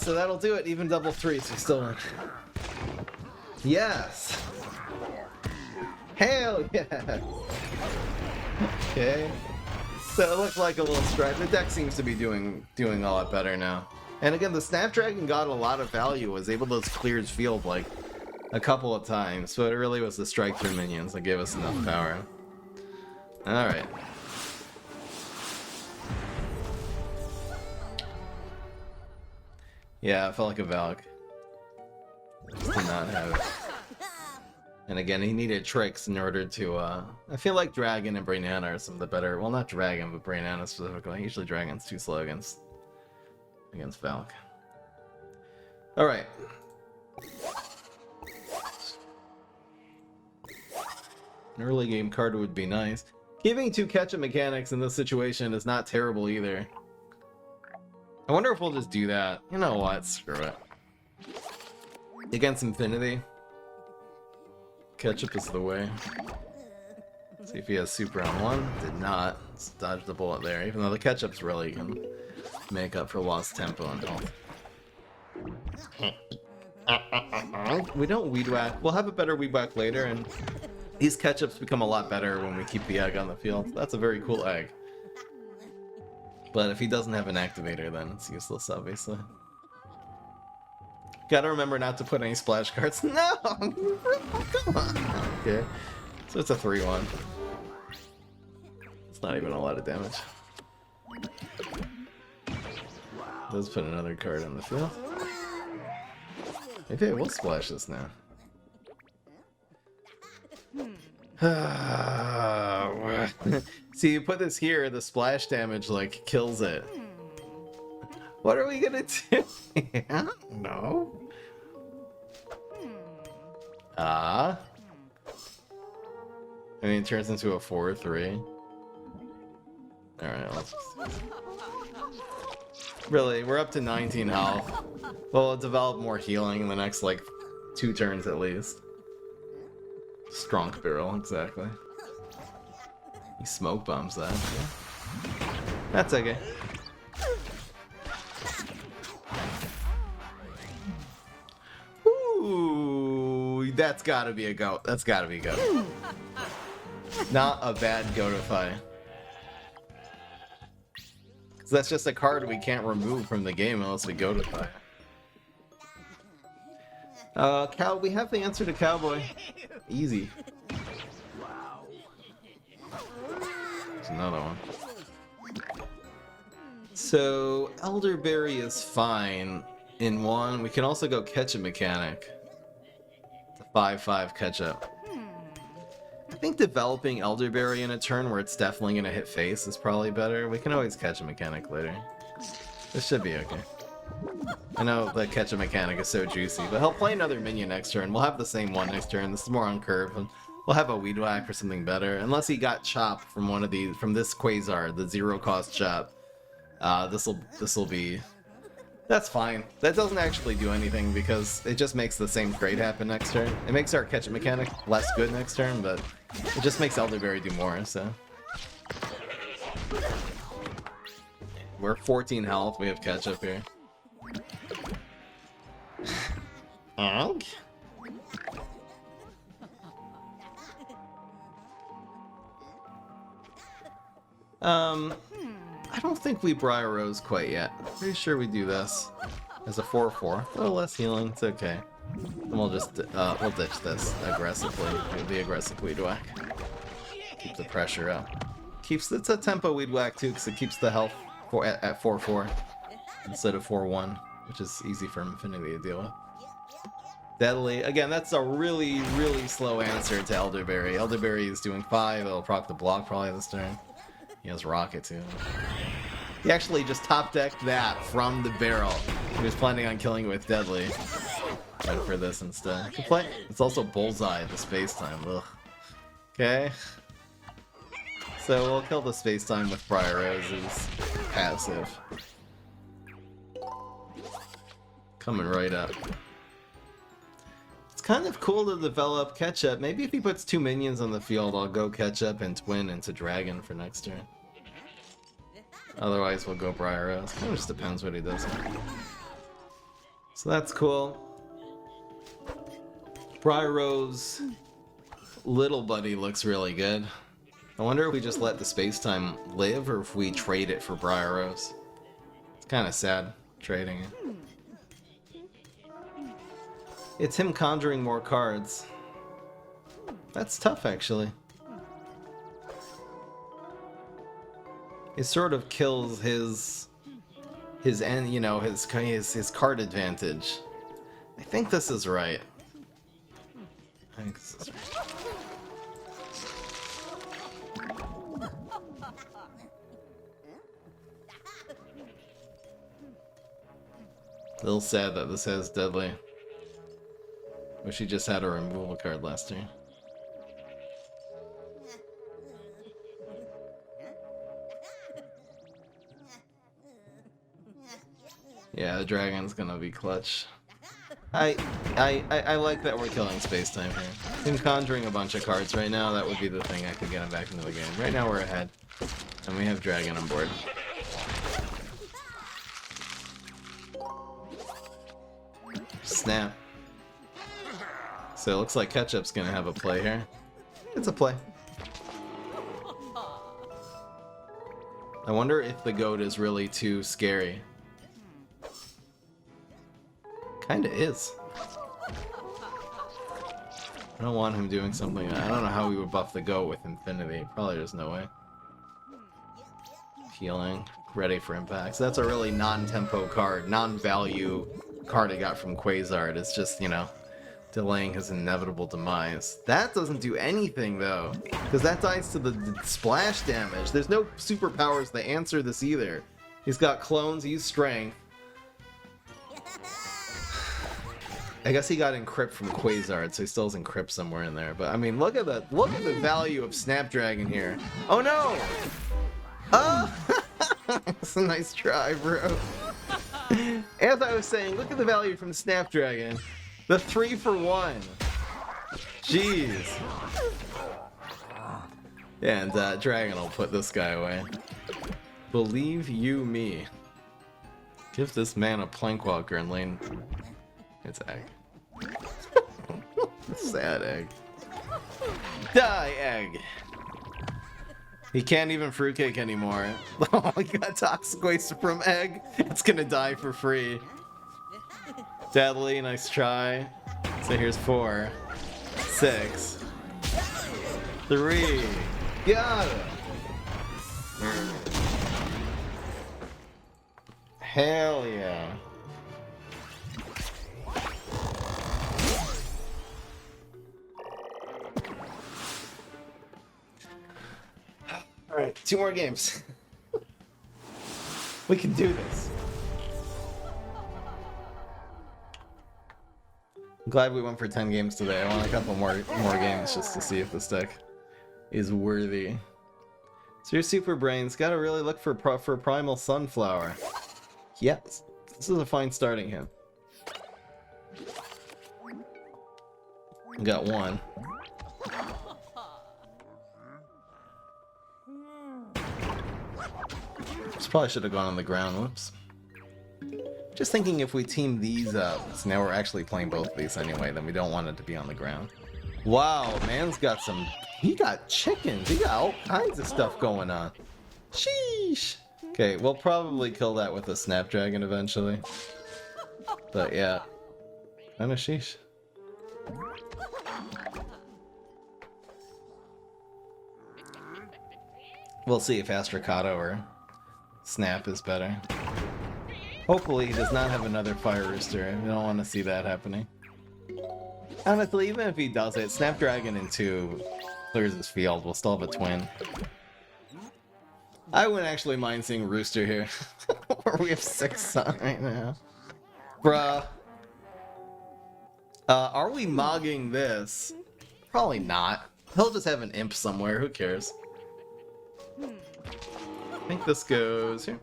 So that'll do it. Even double 3, so still win. Yes. Hell yeah. Okay. So it looked like a little strike. The deck seems to be doing a lot better now. And again, the Snapdragon got a lot of value. Was able to clear his field like a couple of times. So it really was the strike through minions that gave us enough power. All right. Yeah, I felt like a Valk. Just did not have it. And again, he needed tricks in order to, I feel like Dragon and Brainana are some of the better, well, not Dragon, but Brainana specifically. Usually Dragon's too slow against Valk. Alright. An early game card would be nice. Keeping 2 catch-up mechanics in this situation is not terrible either. I wonder if we'll just do that. You know what? Screw it. Against Infinity. Ketchup is the way. See if he has super on 1. Did not. Let's dodge the bullet there, even though the ketchup's really can make up for lost tempo and health. We don't weed whack. We'll have a better weed whack later, and these ketchups become a lot better when we keep the egg on the field. That's a very cool egg. But if he doesn't have an activator, then it's useless, obviously. Gotta remember not to put any splash cards. No! Come on! Okay. So it's a 3-1. It's not even a lot of damage. Does put another card on the field. Maybe I will splash this now. See, you put this here, the splash damage, like, kills it. What are we gonna do? I don't know. I mean, it turns into a 4-3. Alright, let's just... Really, we're up to 19 health. We'll develop more healing in the next, like, 2 turns at least. Strong barrel, exactly. He smoke bombs that. Yeah. That's okay. Ooh, that's gotta be a goat. That's gotta be a goat. Not a bad goatify. Because that's just a card we can't remove from the game unless we goatify. We have the answer to Cowboy. Easy. There's another one. So, Elderberry is fine in 1. We can also go catch a mechanic. 5-5 ketchup. I think developing Elderberry in a turn where it's definitely going to hit face is probably better. We can always catch a mechanic later. This should be okay. I know the catch a mechanic is so juicy, but he'll play another minion next turn. We'll have the same one next turn. This is more on curve. And we'll have a Weed Whack or something better. Unless he got chopped from one of these, from this Quasar, the zero cost chop. This'll be... That's fine. That doesn't actually do anything because it just makes the same trade happen next turn. It makes our catch a mechanic less good next turn, but it just makes Elderberry do more, so... We're 14 health, we have ketchup here. Ugh. I don't think we Briar Rose quite yet. Pretty sure we do this as a 4/4. A little less healing, it's okay. And we'll just we'll ditch this aggressively. It'll be aggressive Weed Whack. Keep the pressure up. It's a tempo Weed Whack too, because it keeps the health at 4/4 instead of 4/1, which is easy for Infinity to deal with. Deadly. Again, that's a really, really slow answer to Elderberry. Elderberry is doing 5. It'll proc the block probably this turn. He has Rocket too. He actually just top decked that from the barrel. He was planning on killing it with Deadly. Went for this instead. Good play. It's also Bullseye, the space-time. Ugh. Okay. So we'll kill the space-time with Briar Rose's passive. Coming right up. It's kind of cool to develop Ketchup. Maybe if he puts 2 minions on the field, I'll go Ketchup and Twin into Dragon for next turn. Otherwise, we'll go Briar Rose. Kind of just depends what he does. So that's cool. Briar Rose Little Buddy looks really good. I wonder if we just let the space-time live or if we trade it for Briar Rose. It's kind of sad, trading it. It's him conjuring more cards. That's tough, actually. It sort of kills his end, you know, his card advantage. I think this is right. I think this is right. A little sad that this has Deadly. Wish he just had a removal card last turn. Yeah, the dragon's gonna be clutch. I like that we're killing space-time here. Him conjuring a bunch of cards right now, that would be the thing I could get him back into the game. Right now we're ahead. And we have dragon on board. Snap. So it looks like Ketchup's gonna have a play here. It's a play. I wonder if the goat is really too scary. Kinda is. I don't want him doing something. I don't know how we would buff the goat with Infinity. Probably there's no way. Healing. Ready for impact. So that's a really non-tempo card, non-value card I got from Quasar. It's just, you know, delaying his inevitable demise. That doesn't do anything, though, because that dies to the splash damage. There's no superpowers that answer this either. He's got clones, he's strength. I guess he got Encrypt from Quasar, so he still has Encrypt somewhere in there. But I mean, look at the value of Snapdragon here. Oh no! Oh, that's a nice try, bro. As I was saying, look at the value from Snapdragon. The 3-for-1. Jeez. Yeah, and Dragon will put this guy away. Believe you me. Give this man a Plankwalker and lane. It's Egg. Sad Egg. Die, Egg! He can't even fruitcake anymore. Oh, he got Toxic Waste from Egg. It's gonna die for free. Deadly, nice try. So here's 4, 6, 3. Got it! Hell yeah. 2 more games. We can do this. I'm glad we went for 10 games today. I want a couple more games just to see if this deck is worthy. So your Super Brain's got to really look for Primal Sunflower. Yes, this is a fine starting hint. Got 1. This probably should have gone on the ground. Whoops. Just thinking if we team these up, so now we're actually playing both of these anyway, then we don't want it to be on the ground. Wow, man's got some... He got chickens. He got all kinds of stuff going on. Sheesh. Okay, we'll probably kill that with a Snapdragon eventually. But yeah. Kinda sheesh. We'll see if Astrocado or Snap is better. Hopefully he does not have another Fire Rooster. We don't want to see that happening. Honestly, even if he does it, Snapdragon in 2 clears his field. We'll still have a twin. I wouldn't actually mind seeing Rooster here. Where we have 6 on right now. Bruh. Are we mogging this? Probably not. He'll just have an imp somewhere. Who cares? I think this goes here.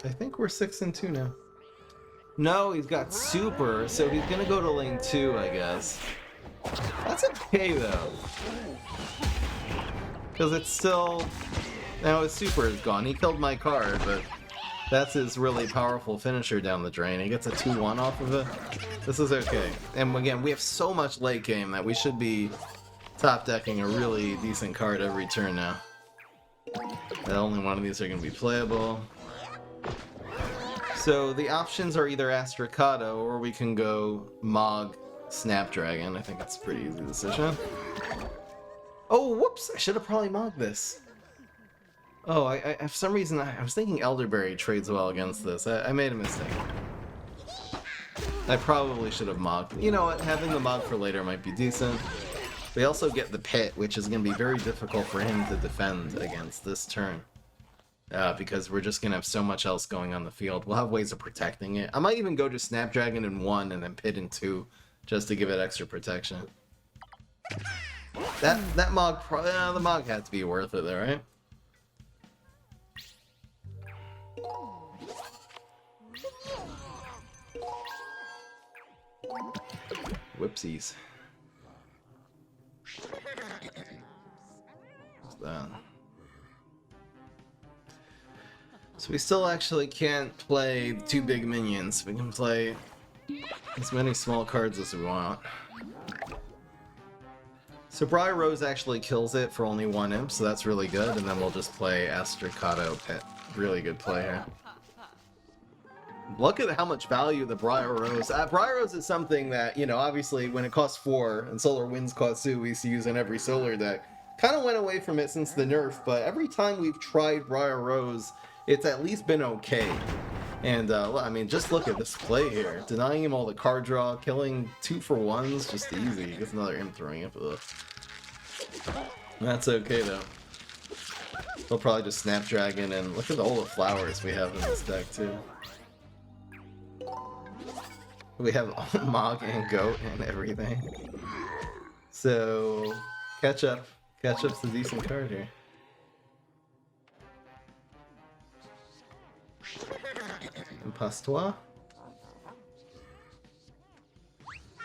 I think we're 6 and 2 now. No, he's got super, so he's gonna go to lane 2, I guess. That's okay though, because it's still... Now his super is gone. He killed my card, but that's his really powerful finisher down the drain. He gets a 2-1 off of it. This is okay. And again, we have so much late game that we should be top decking a really decent card every turn now. That only one of these are going to be playable. So the options are either Astrocado or we can go Mog Snapdragon. I think that's a pretty easy decision. Oh, whoops! I should have probably mogged this. Oh, I for some reason I was thinking Elderberry trades well against this. I made a mistake. I probably should have mogged. You know what? Having the mog for later might be decent. We also get the pit, which is going to be very difficult for him to defend against this turn. Because we're just going to have so much else going on the field. We'll have ways of protecting it. I might even go to Snapdragon in 1 and then pit in 2, just to give it extra protection. That mog, the mog had to be worth it though, right? Whoopsies. What's that? So we still actually can't play 2 big minions. We can play as many small cards as we want. So Briar Rose actually kills it for only 1 imp, so that's really good, and then we'll just play Astrocado Pit. Really good play here. Look at how much value the Briar Rose... Briar Rose is something that, you know, obviously when it costs 4 and Solar Winds cost 2, we used to use in every solar deck. Kind of went away from it since the nerf, but every time we've tried Briar Rose, it's at least been okay. And, I mean, just look at this play here. Denying him all the card draw, killing 2 for 1s, just easy. He gets another imp throwing it. Ugh. That's okay, though. They'll probably just Snapdragon, and look at all the flowers we have in this deck, too. We have Mog and Goat and everything. So, Ketchup. Ketchup's a decent card here. Impastois.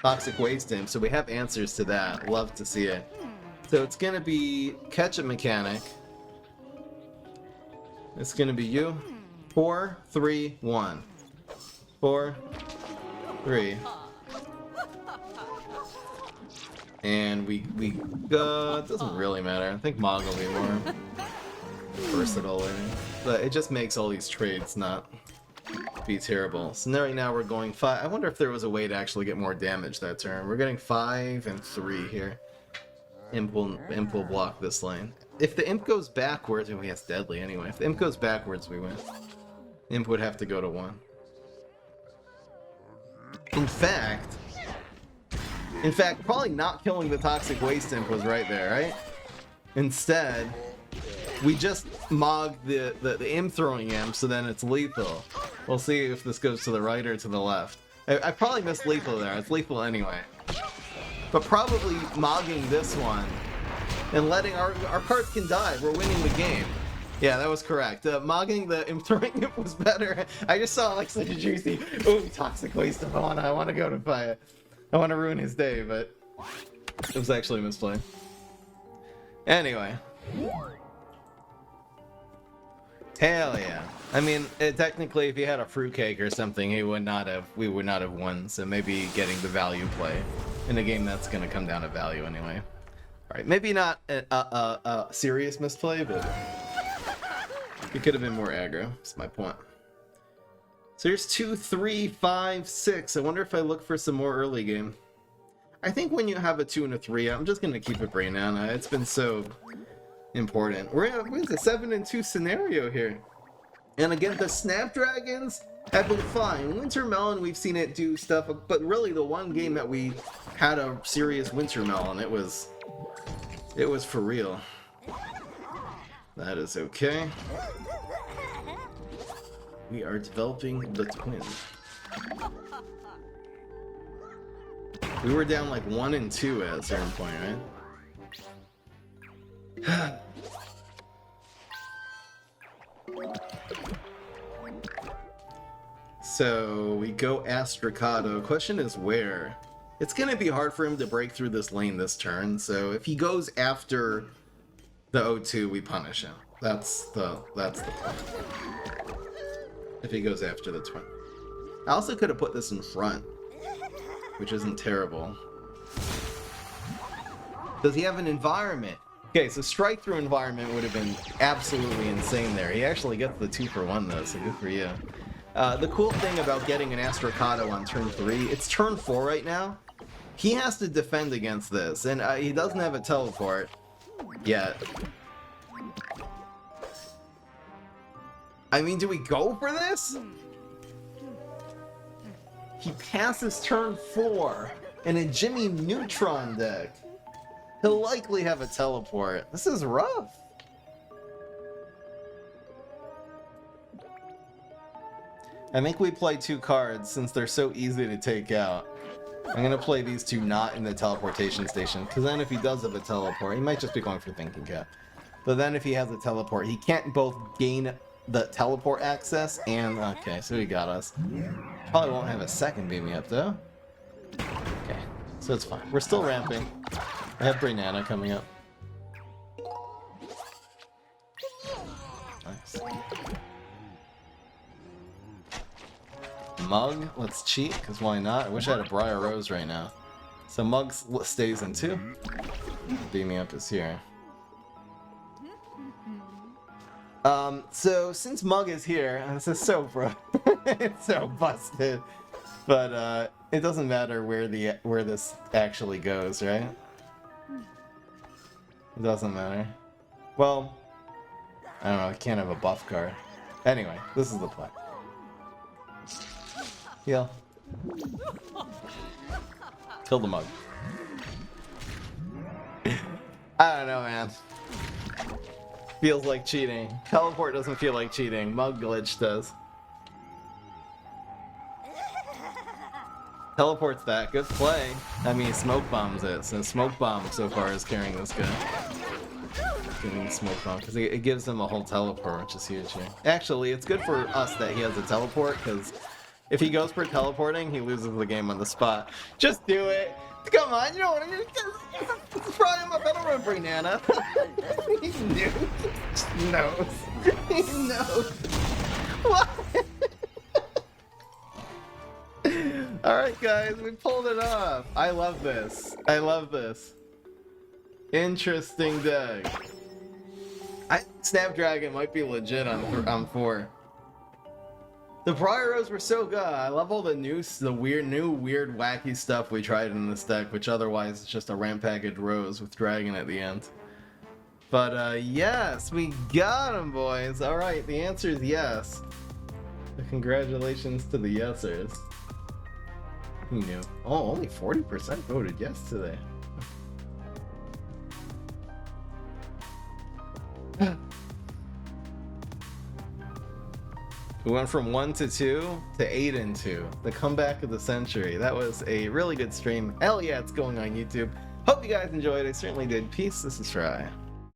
Toxic Waste Imp, so we have answers to that. Love to see it. So it's gonna be Ketchup Mechanic. It's gonna be you. 4, 3, 1. 4, 3. And we it doesn't really matter. I think Mog will be more versatile later. But it just makes all these trades not be terrible. So now, right now we're going 5. I wonder if there was a way to actually get more damage that turn. We're getting 5 and 3 here. Imp will block this lane. If the Imp goes backwards, and it's deadly anyway. If the Imp goes backwards, we win. Imp would have to go to 1. In fact, In fact, probably not killing the Toxic Waste Imp was right there, right? Instead, we just mogged the imp throwing imp, so then it's lethal. We'll see if this goes to the right or to the left. I probably missed lethal there. It's lethal anyway. But probably mogging this one and letting our cards can die. We're winning the game. Yeah, that was correct. Mogging the imp throwing imp was better. I just saw like such a juicy, ooh, Toxic Waste Imp. I want to go to buy it. I want to ruin his day, but it was actually a misplay. Anyway. Hell yeah. I mean, technically, if he had a fruitcake or something, we would not have won. So maybe getting the value play in a game that's going to come down to value anyway. All right, maybe not a serious misplay, but it could have been more aggro. That's my point. So here's 2, 3, 5, 6. I wonder if I look for some more early game. I think when you have a 2 and a 3, I'm just going to keep it Brainana. It's been so important. We're in a 7 and 2 scenario here. And again, the Snapdragons have been fine. Winter Melon, we've seen it do stuff, but really the one game that we had a serious Winter Melon, it was for real. That is okay. We are developing the twin. We were down like 1 and 2 at a certain point, right? So we go Astricado. Question is where? It's gonna be hard for him to break through this lane this turn, so if he goes after the O2, we punish him. That's the plan. If he goes after the twin. I also could have put this in front, which isn't terrible. Does he have an environment? Okay, so strike through environment would have been absolutely insane there. He actually gets the 2 for 1 though, so good for you. The cool thing about getting an Astricado on turn 3, it's turn 4 right now. He has to defend against this, and he doesn't have a teleport yet. I mean, do we go for this? He passes turn 4 in a Jimmy Neutron deck. He'll likely have a teleport. This is rough. I think we play 2 cards since they're so easy to take out. I'm gonna play these 2 not in the teleportation station, because then if he does have a teleport, he might just be going for Thinking Cap. But then if he has a teleport, he can't both gain the teleport access and... Okay, so he got us. Probably won't have a second Beam Me Up though. Okay, so it's fine. We're still ramping. I have Brainana coming up. Nice. Mug, let's cheat, because why not? I wish I had a Briar Rose right now. So Mug stays in 2. Beam Me Up is here. So since Mug is here, this is so bro, it's so busted. But it doesn't matter where this actually goes, right? It doesn't matter. Well, I don't know, I can't have a buff card. Anyway, this is the play. Heal. Kill the Mug. I don't know, man. Feels like cheating. Teleport doesn't feel like cheating. Mug Glitch does. Teleport's that. Good play. I mean, Smoke Bombs it. So Smoke Bomb so far is carrying this guy. Giving Smoke Bomb, because it gives him a whole teleport, which is huge here. Actually, it's good for us that he has a teleport, because if he goes for teleporting, he loses the game on the spot. Just do it! Come on, you know what I mean? It's probably my better run, Brainana. He knew. He knows. He knows. What? Alright guys, we pulled it off. I love this. I love this. Interesting deck. Snapdragon might be legit on 4. The Briar Rose were so good. I love all the new weird, wacky stuff we tried in this deck, which otherwise is just a Rampackage Rose with Dragon at the end. But yes, we got him, boys. All right, the answer is yes. So congratulations to the yesers. Who knew? Oh, only 40% voted yes today. We went from 1 to 2 to 8 and 2. The comeback of the century. That was a really good stream. Hell yeah, it's going on YouTube. Hope you guys enjoyed. I certainly did. Peace. This is Fry.